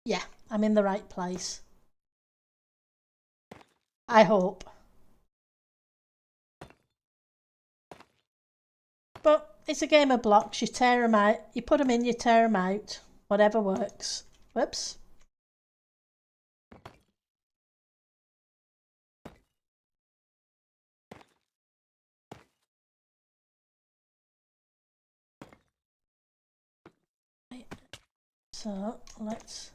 Yeah, I'm in the right place. I hope. But it's a game of blocks. You tear them out. You put them in, you tear them out. Whatever works. Whoops. So let's...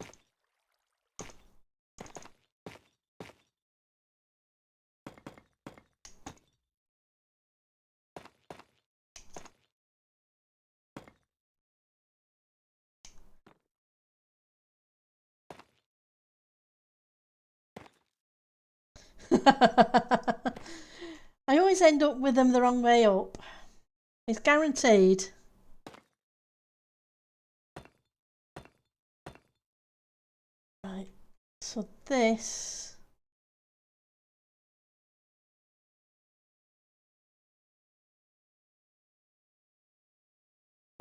I always end up with them the wrong way up. It's guaranteed. Right, so this...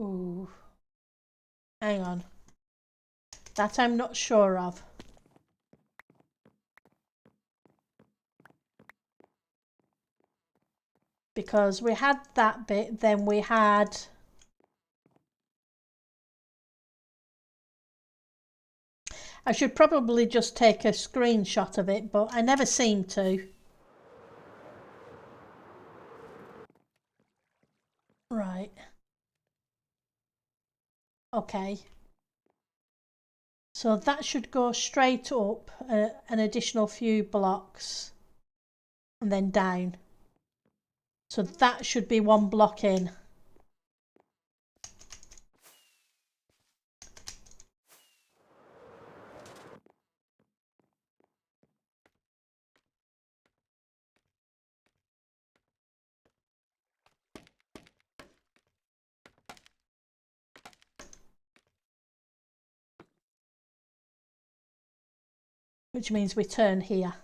Ooh. Hang on. That I'm not sure of. Because we had that bit, then we had... I should probably just take a screenshot of it, but I never seem to. Right. Okay. So that should go straight up an additional few blocks and then down. So that should be one block in. Which means we turn here.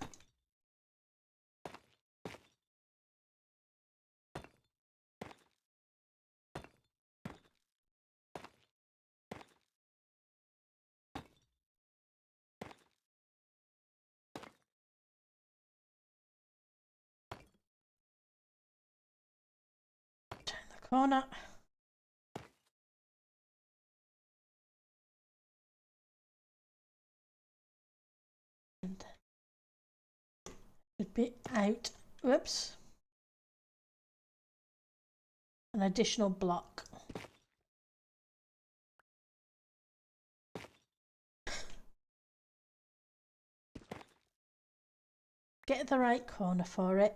Turn the corner. And should be out. Whoops. An additional block. Get the right corner for it.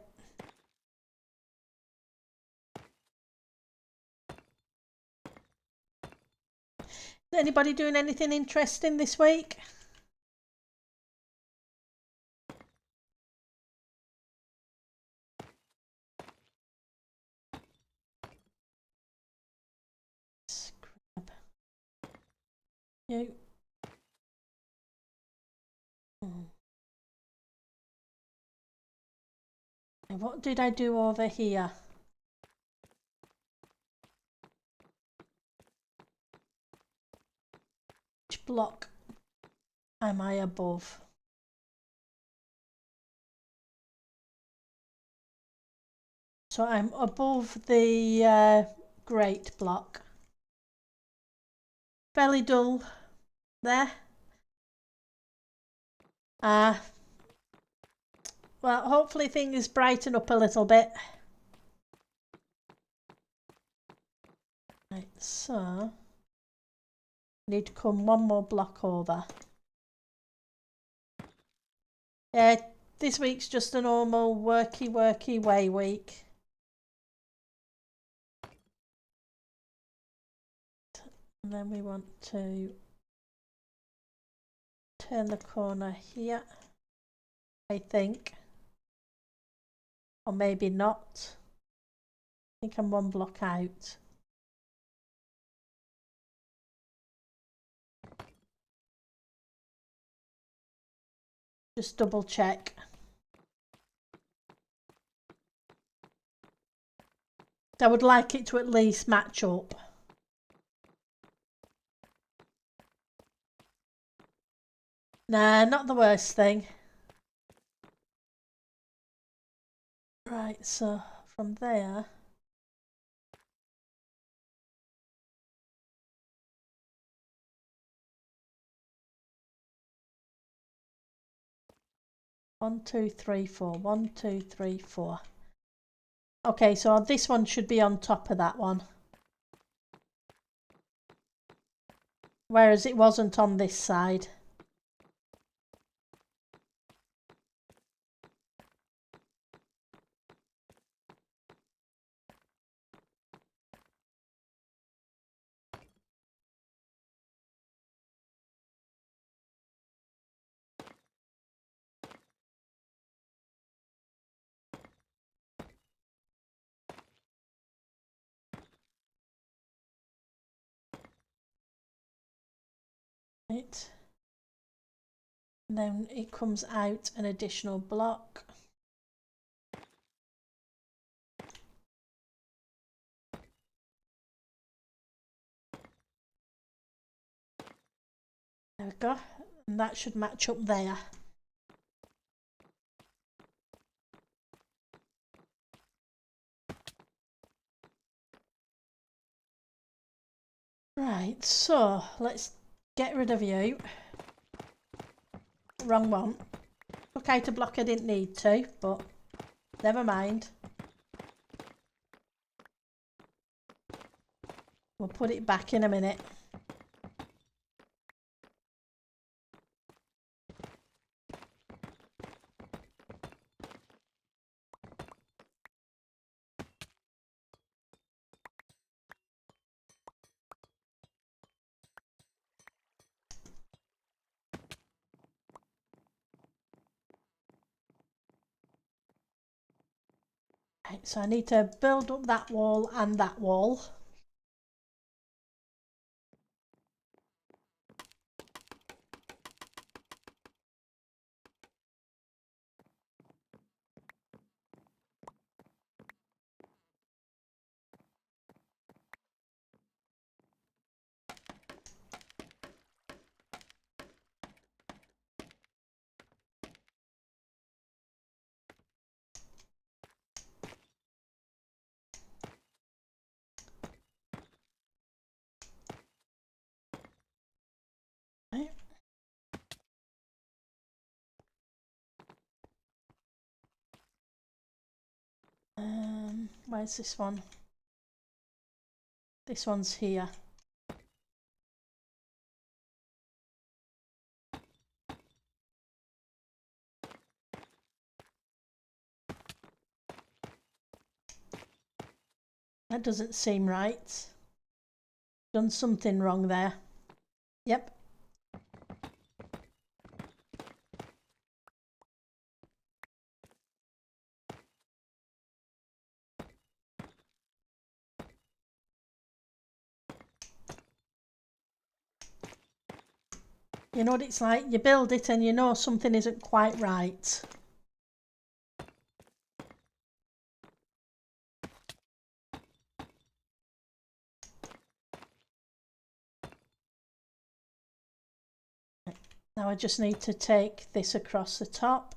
Is anybody doing anything interesting this week? Scrub. You. What did I do over here? Which block am I above? So I'm above the grate block. Fairly dull there. Well, hopefully things brighten up a little bit. Right, so need to come one more block over. This week's just a normal worky way week. And then we want to turn the corner here, I think. Or maybe not. I think I'm one block out. Just double check. I would like it to at least match up. Nah, not the worst thing. Right, so from there. One, two, three, four. 1, 2, 3, 4. Okay, so this one should be on top of that one. Whereas it wasn't on this side. Right. And then it comes out an additional block. There we go. And that should match up there. Right, so let's get rid of you. Wrong one. Took out a block I didn't need to, but never mind. We'll put it back in a minute. Right, so I need to build up that wall and that wall. Right. Where's this one? This one's here. That doesn't seem right. Done something wrong there. Yep. You know what it's like? You build it and you know something isn't quite right. Now I just need to take this across the top.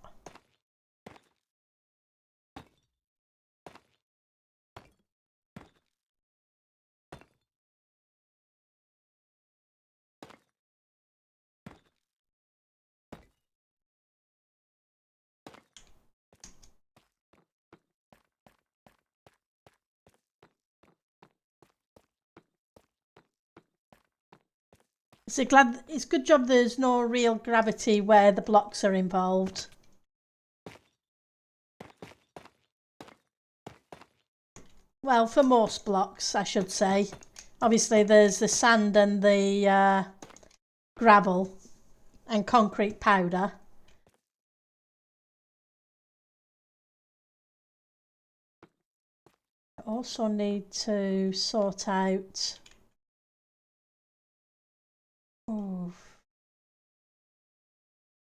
It's a good job there's no real gravity where the blocks are involved. Well, for most blocks, I should say. Obviously, there's the sand and the gravel and concrete powder. I also need to sort out. Oh,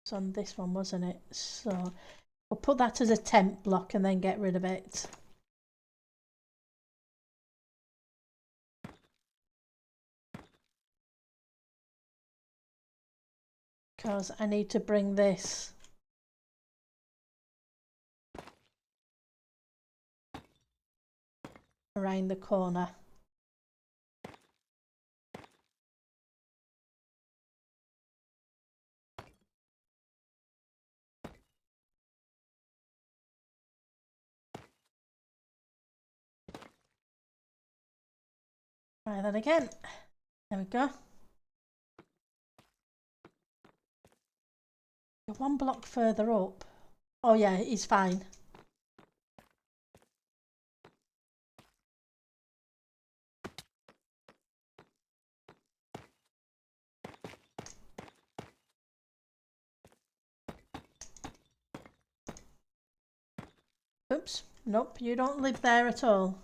It's on this one, wasn't it? So we'll put that as a temp block and then get rid of it. Because I need to bring this around the corner. Try that again. There we go. You're one block further up. Oh yeah, he's fine. Oops, nope, you don't live there at all.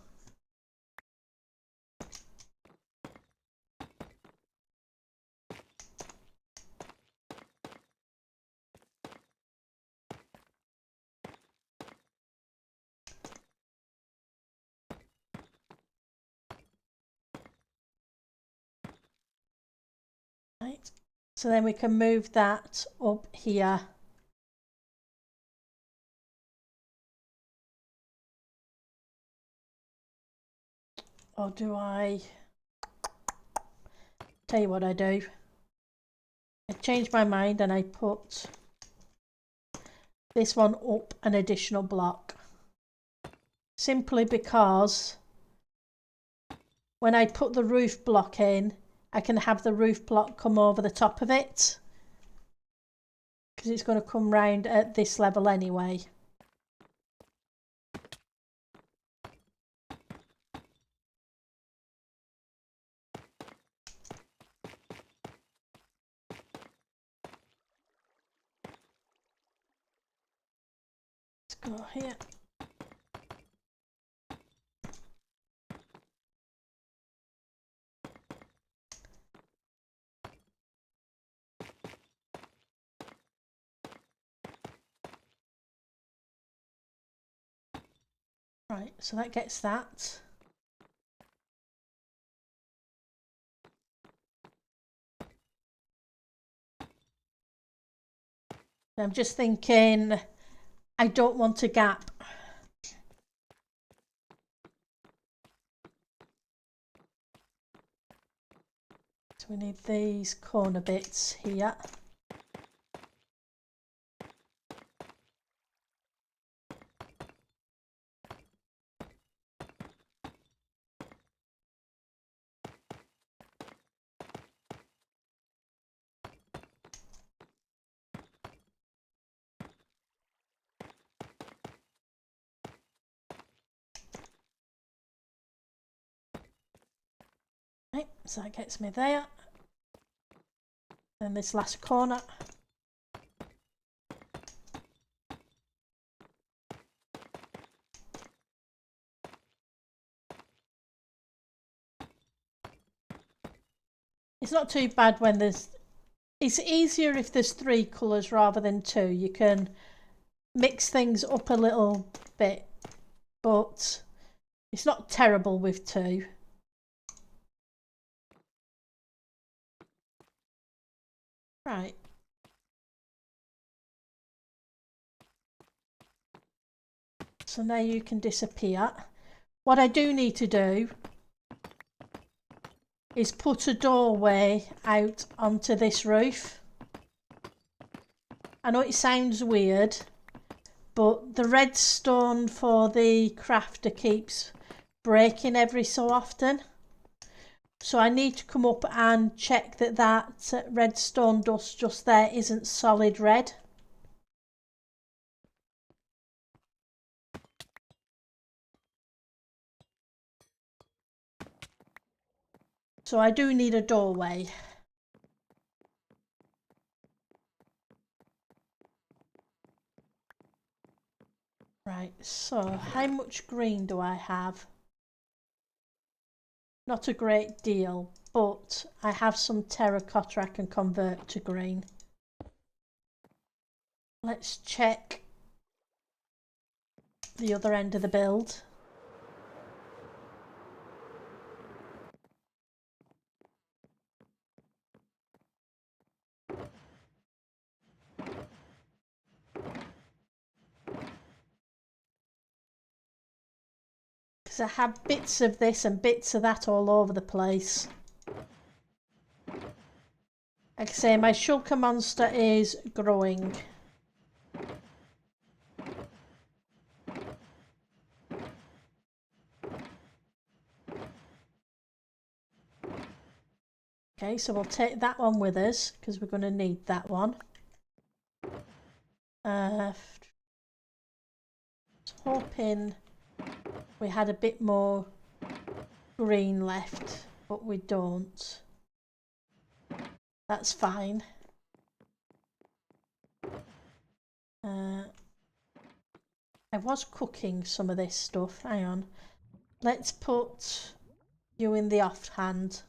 Right, so then we can move that up here. Or do I? Tell you what I do. I change my mind and I put this one up an additional block. Simply because when I put the roof block in, I can have the roof block come over the top of it. Because it's going to come round at this level anyway. Go here. Right, so that gets that. I'm just thinking I don't want a gap. So we need these corner bits here. Right, so that gets me there. Then this last corner. It's not too bad when there's... It's easier if there's 3 colours rather than 2. You can mix things up a little bit, but it's not terrible with 2. Right. So now you can disappear. What I do need to do is put a doorway out onto this roof. I know it sounds weird, but the redstone for the crafter keeps breaking every so often. So I need to come up and check that that redstone dust just there isn't solid red. So I do need a doorway. Right, so how much green do I have? Not a great deal, but I have some terracotta I can convert to green. Let's check the other end of the build. Because I have bits of this and bits of that all over the place. Like I say, my shulker monster is growing. Okay, so we'll take that one with us because we're going to need that one. I was hoping we had a bit more green left, but we don't. That's fine. I was cooking some of this stuff. Hang on. Let's put you in the offhand.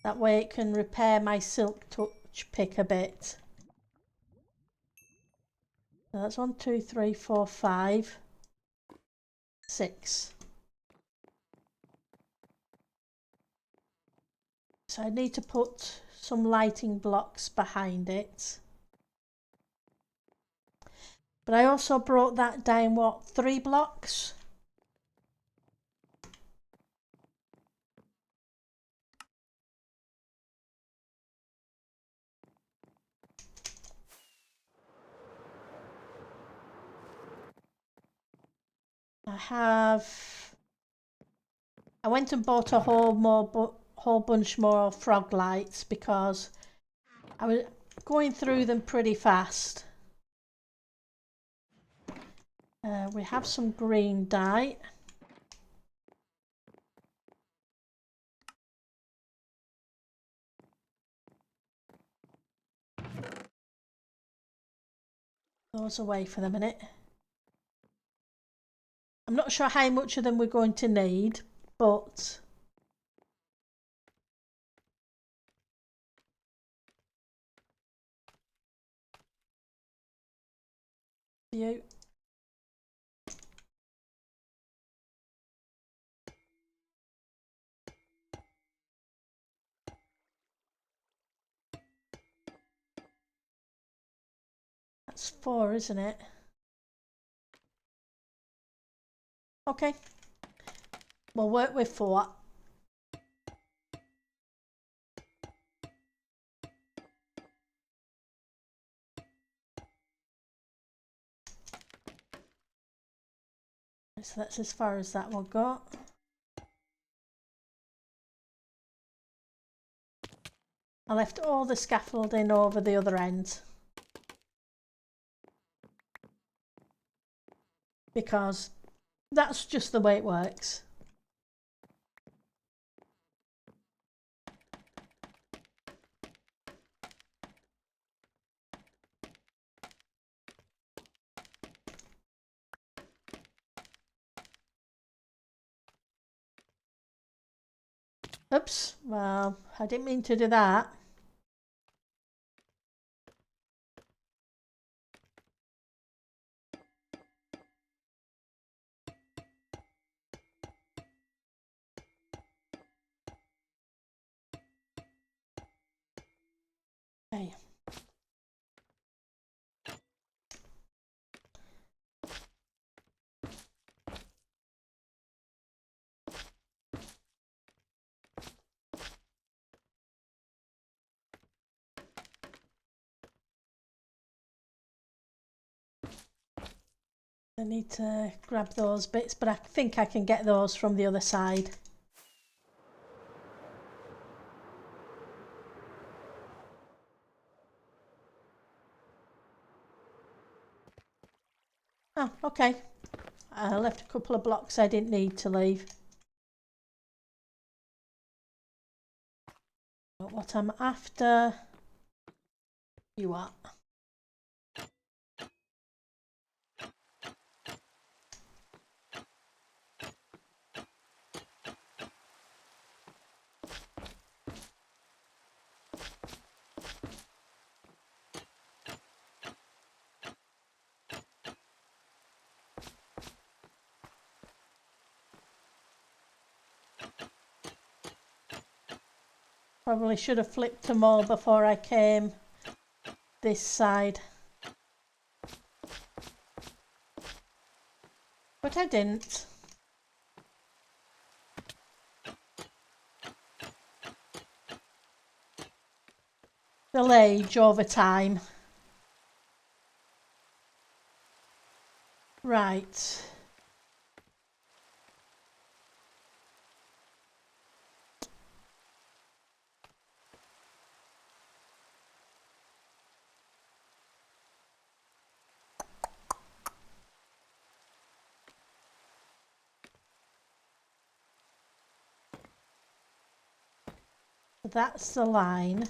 That way it can repair my silk touch pick a bit. So that's 1, 2, 3, 4, 5, 6. So I need to put some lighting blocks behind it. But I also brought that down, what, 3 blocks? I went and bought a whole bunch more frog lights because I was going through them pretty fast. We have some green dye. Those away for the minute. I'm not sure how much of them we're going to need, but you. That's 4, isn't it? Okay. We'll work with 4. So that's as far as that will go. I left all the scaffolding over the other end because that's just the way it works. Oops, well, I didn't mean to do that. Okay. I need to grab those bits, but I think I can get those from the other side. Oh, okay. I left a couple of blocks I didn't need to leave. But what I'm after, you are. Probably should have flipped them all before I came this side. But I didn't. They'll age over time. Right. That's the line.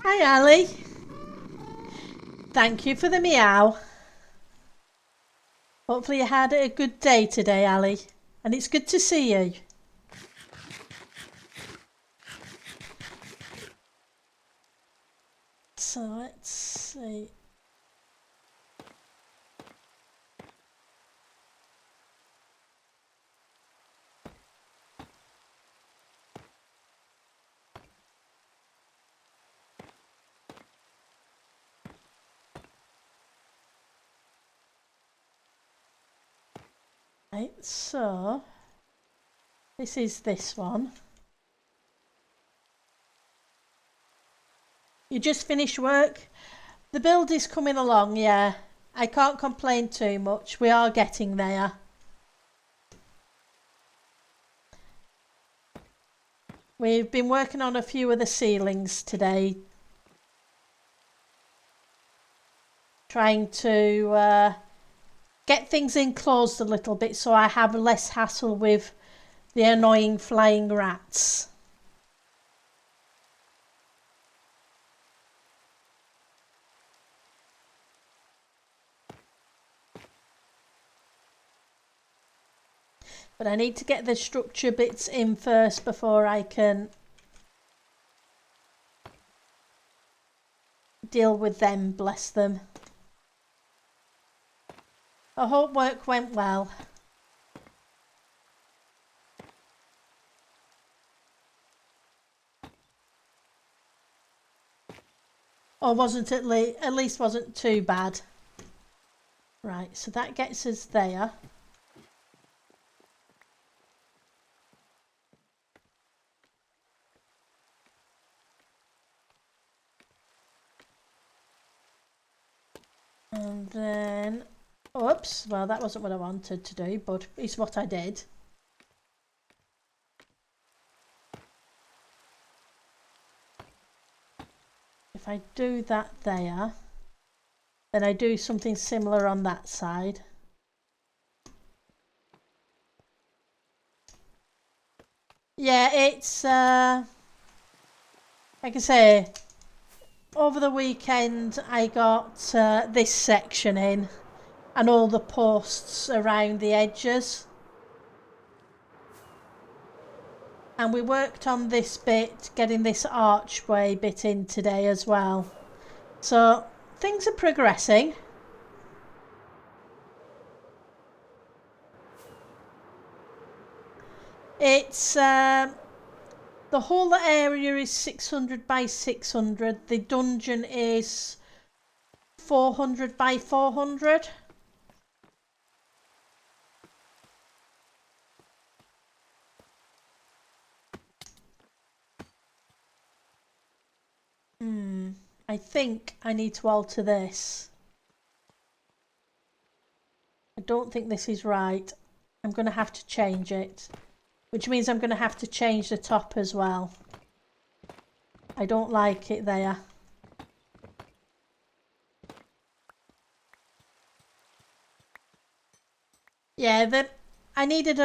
Hi, Ali. Thank you for the meow. Hopefully you had a good day today, Ali. And it's good to see you. So let's see. Right, so this is this one. You just finished work? The build is coming along, yeah. I can't complain too much. We are getting there. We've been working on a few of the ceilings today. Trying to get things enclosed a little bit so I have less hassle with the annoying flying rats. But I need to get the structure bits in first before I can deal with them, bless them. I hope work went well. Or wasn't at least wasn't too bad. Right, so that gets us there. And then, oops, well that wasn't what I wanted to do, but it's what I did. If I do that there, then I do something similar on that side. Yeah, it's, like I say, over the weekend I got this section in and all the posts around the edges. And we worked on this bit, getting this archway bit in today as well. So things are progressing. It's the whole area is 600 by 600. The dungeon is 400 by 400. I think I need to alter this. I don't think this is right. I'm going to have to change it. Which means I'm going to have to change the top as well. I don't like it there. Yeah, I needed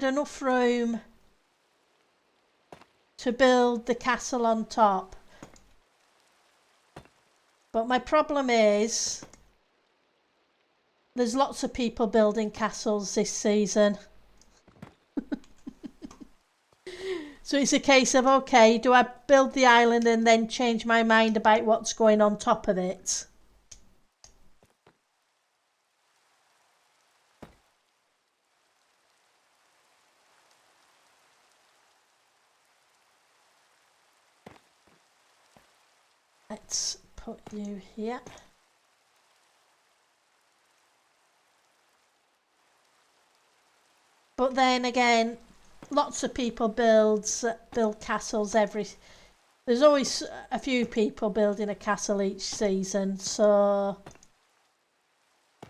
enough room to build the castle on top. But my problem is there's lots of people building castles this season. So it's a case of, okay, do I build the island and then change my mind about what's going on top of it? let's put you here. But then again, lots of people build castles there's always a few people building a castle each season, so if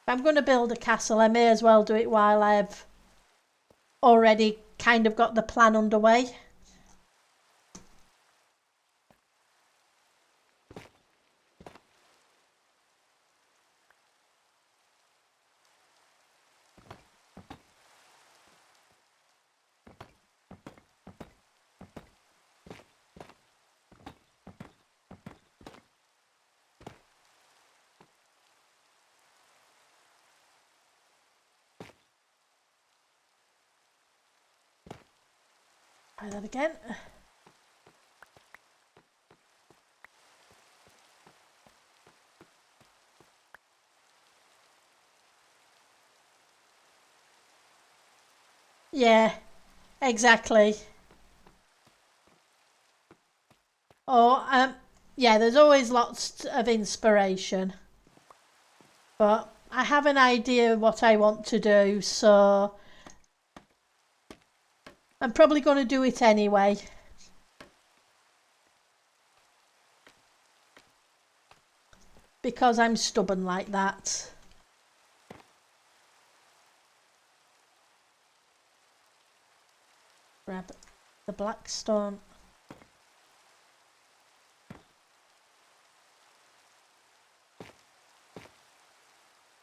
I'm going to build a castle, I may as well do it while I've already kind of got the plan underway. Try that again. Yeah, exactly. Or, yeah, there's always lots of inspiration. But I have an idea of what I want to do, so I'm probably going to do it anyway. Because I'm stubborn like that. Grab the black stone.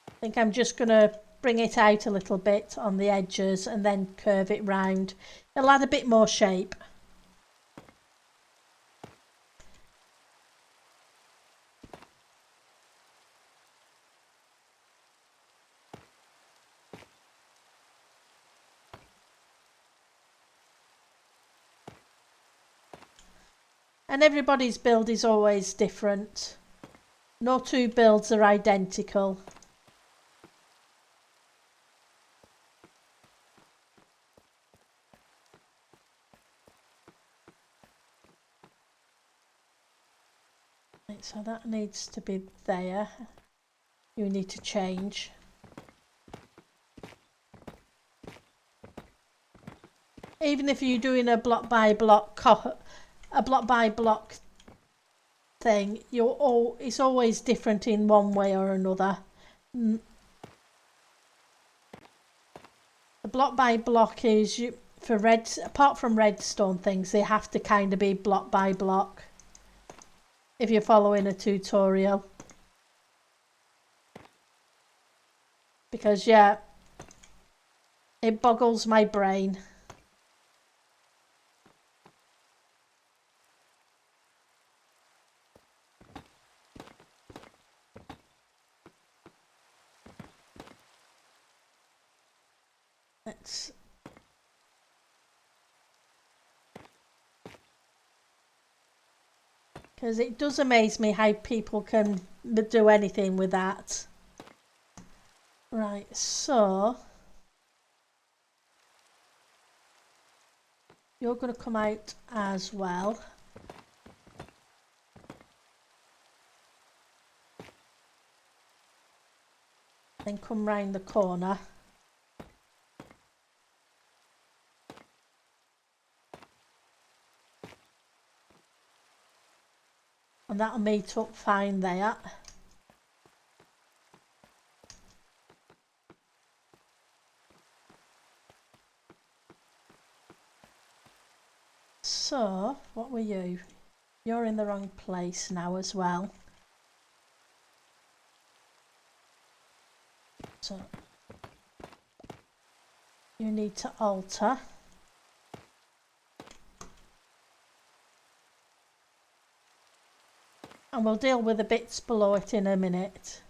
I think I'm just going to bring it out a little bit on the edges and then curve it round. It'll add a bit more shape. And everybody's build is always different. No two builds are identical. Right, so that needs to be there. You need to change. Even if you're doing a block by block thing, it's always different in one way or another. The block by block is for apart from redstone things, they have to kind of be block by block if you're following a tutorial. Because yeah, it boggles my brain. Because it does amaze me how people can do anything with that. Right, so you're going to come out as well. Then come round the corner. And that'll meet up fine there. So, what were you? You're in the wrong place now as well. So, you need to alter. And we'll deal with the bits below it in a minute.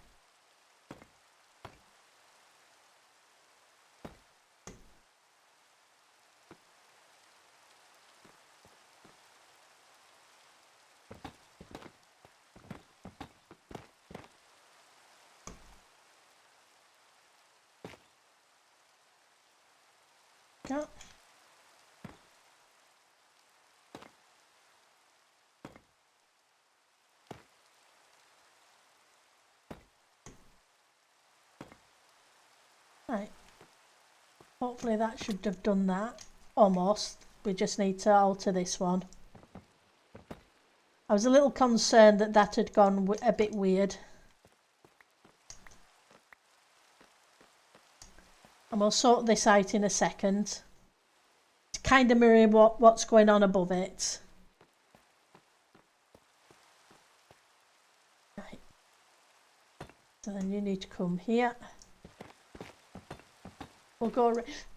Go. Hopefully that should have done that. Almost. We just need to alter this one. I was a little concerned that that had gone a bit weird. And we'll sort this out in a second. To kind of mirror what's going on above it. Right. So then you need to come here. We'll go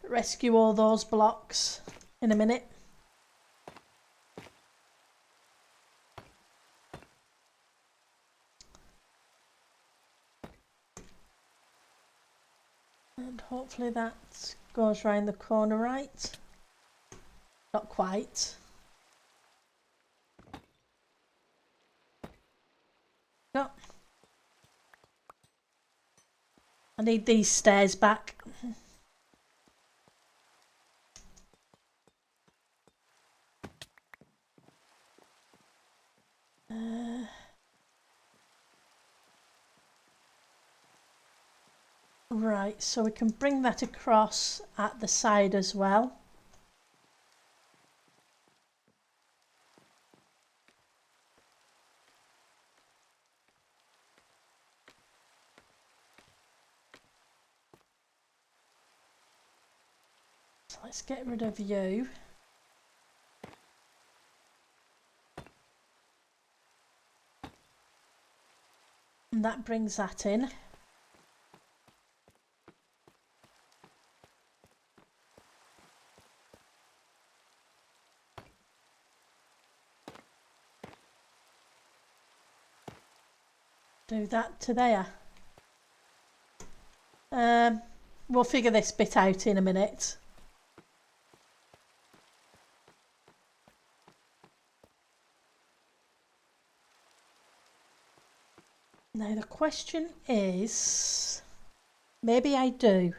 rescue all those blocks in a minute. And hopefully that goes round the corner right. Not quite. No. I need these stairs back. Right, so we can bring that across at the side as well. So let's get rid of you. And that brings that in. Do that to there. We'll figure this bit out in a minute. Now the question is, maybe I do.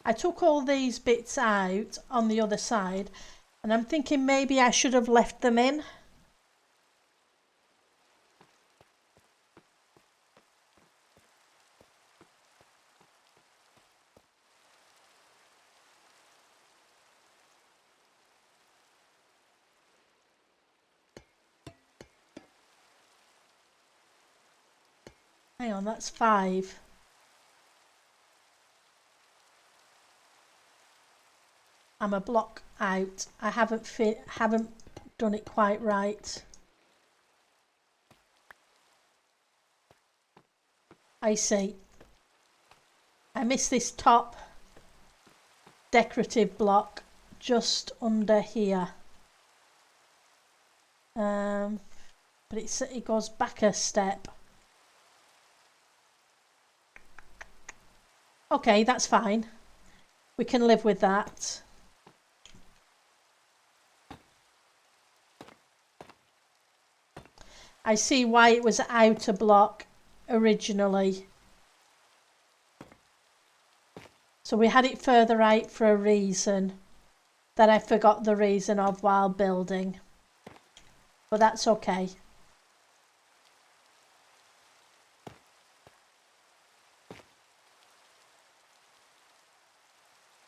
I took all these bits out on the other side and I'm thinking maybe I should have left them in. Hang on, that's 5. I'm a block out. I haven't done it quite right. I see. I missed this top decorative block just under here. But it goes back a step. Okay, that's fine. We can live with that. I see why it was out a block originally. So we had it further out for a reason that I forgot the reason of while building. But that's okay.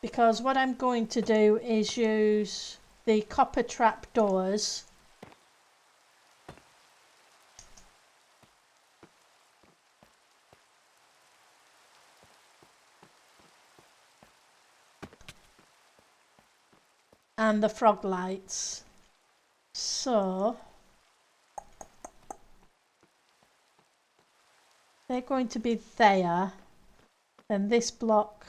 Because what I'm going to do is use the copper trap doors and the frog lights. So they're going to be there, and this block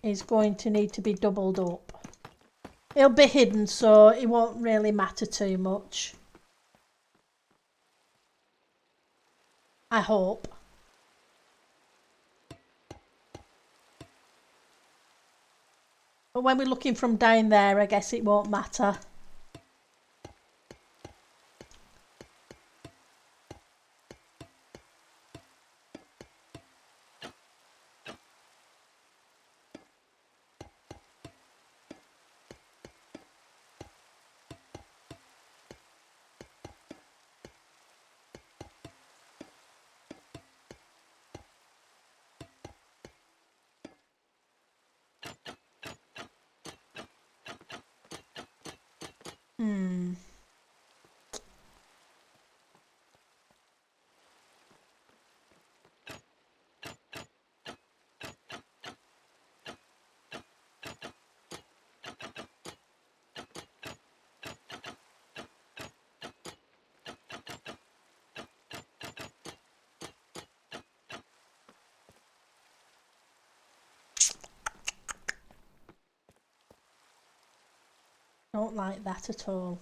is going to need to be doubled up. It'll be hidden, so it won't really matter too much. I hope. But when we're looking from down there, I guess it won't matter. Don't like that at all.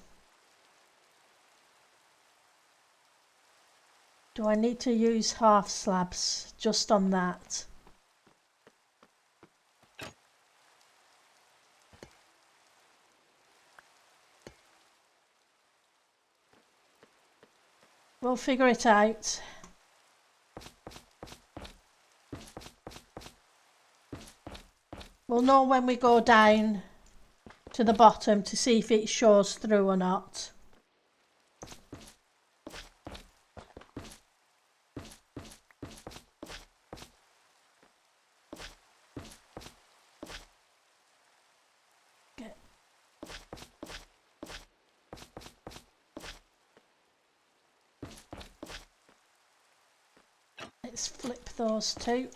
Do I need to use half slabs just on that? We'll figure it out. We'll know when we go down to the bottom to see if it shows through or not. Okay. Let's flip those two.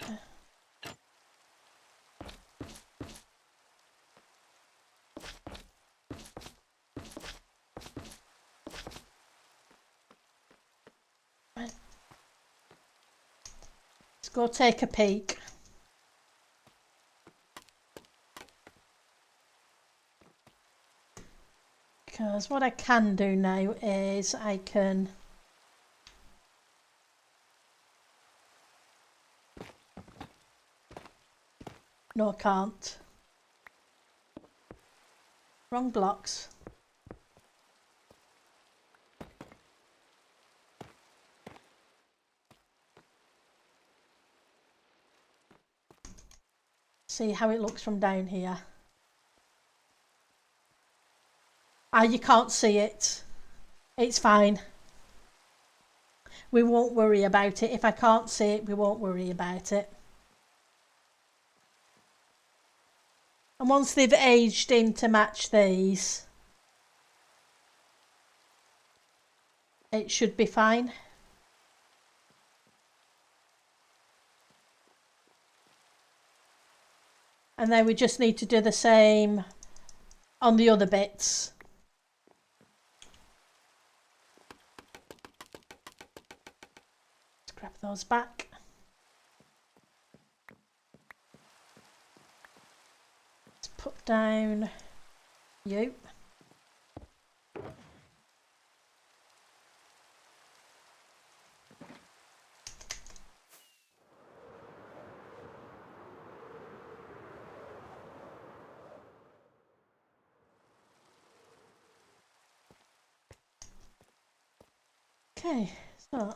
Let's go take a peek. Because what I can do now is I can no, I can't. Wrong blocks. See how it looks from down here. Ah, you can't see it. It's fine. We won't worry about it. If I can't see it, we won't worry about it. And once they've aged in to match these, it should be fine. And then we just need to do the same on the other bits. Let's grab those back. Let's put down you. Okay, so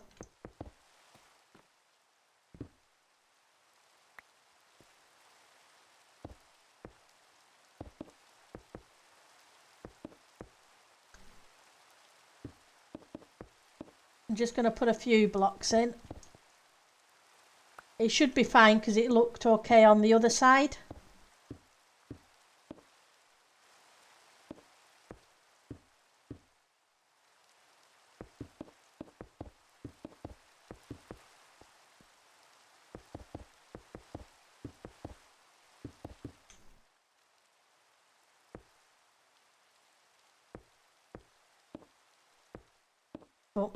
I'm just going to put a few blocks in. It should be fine because it looked okay on the other side. But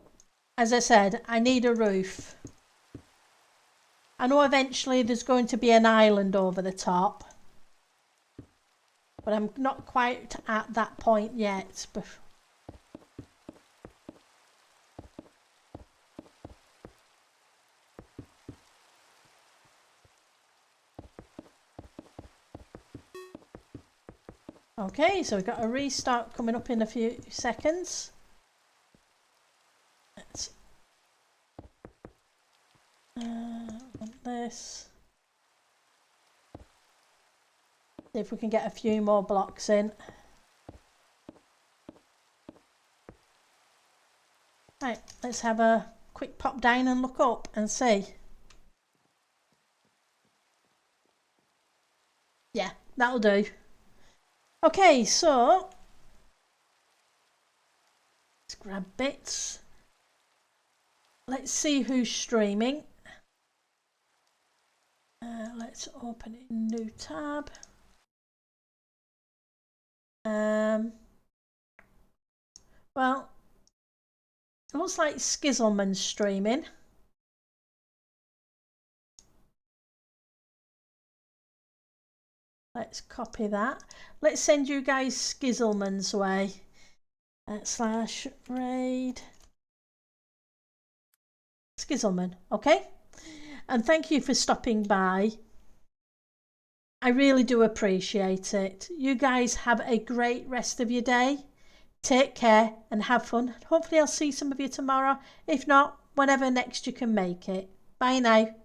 as I said, I need a roof. I know eventually there's going to be an island over the top, but I'm not quite at that point yet. Okay, so we've got a restart coming up in a few seconds. Let's want this. See if we can get a few more blocks in. Right, let's have a quick pop down and look up and see. Yeah, that'll do. Okay, so Let's grab bits. Let's see who's streaming. Let's open a new tab. Well, it looks like Skizzleman's streaming. Let's copy that. Let's send you guys Skizzleman's way. /raid Skizzleman, okay? And thank you for stopping by. I really do appreciate it. You guys have a great rest of your day. Take care and have fun. Hopefully I'll see some of you tomorrow. If not, whenever next you can make it. Bye now.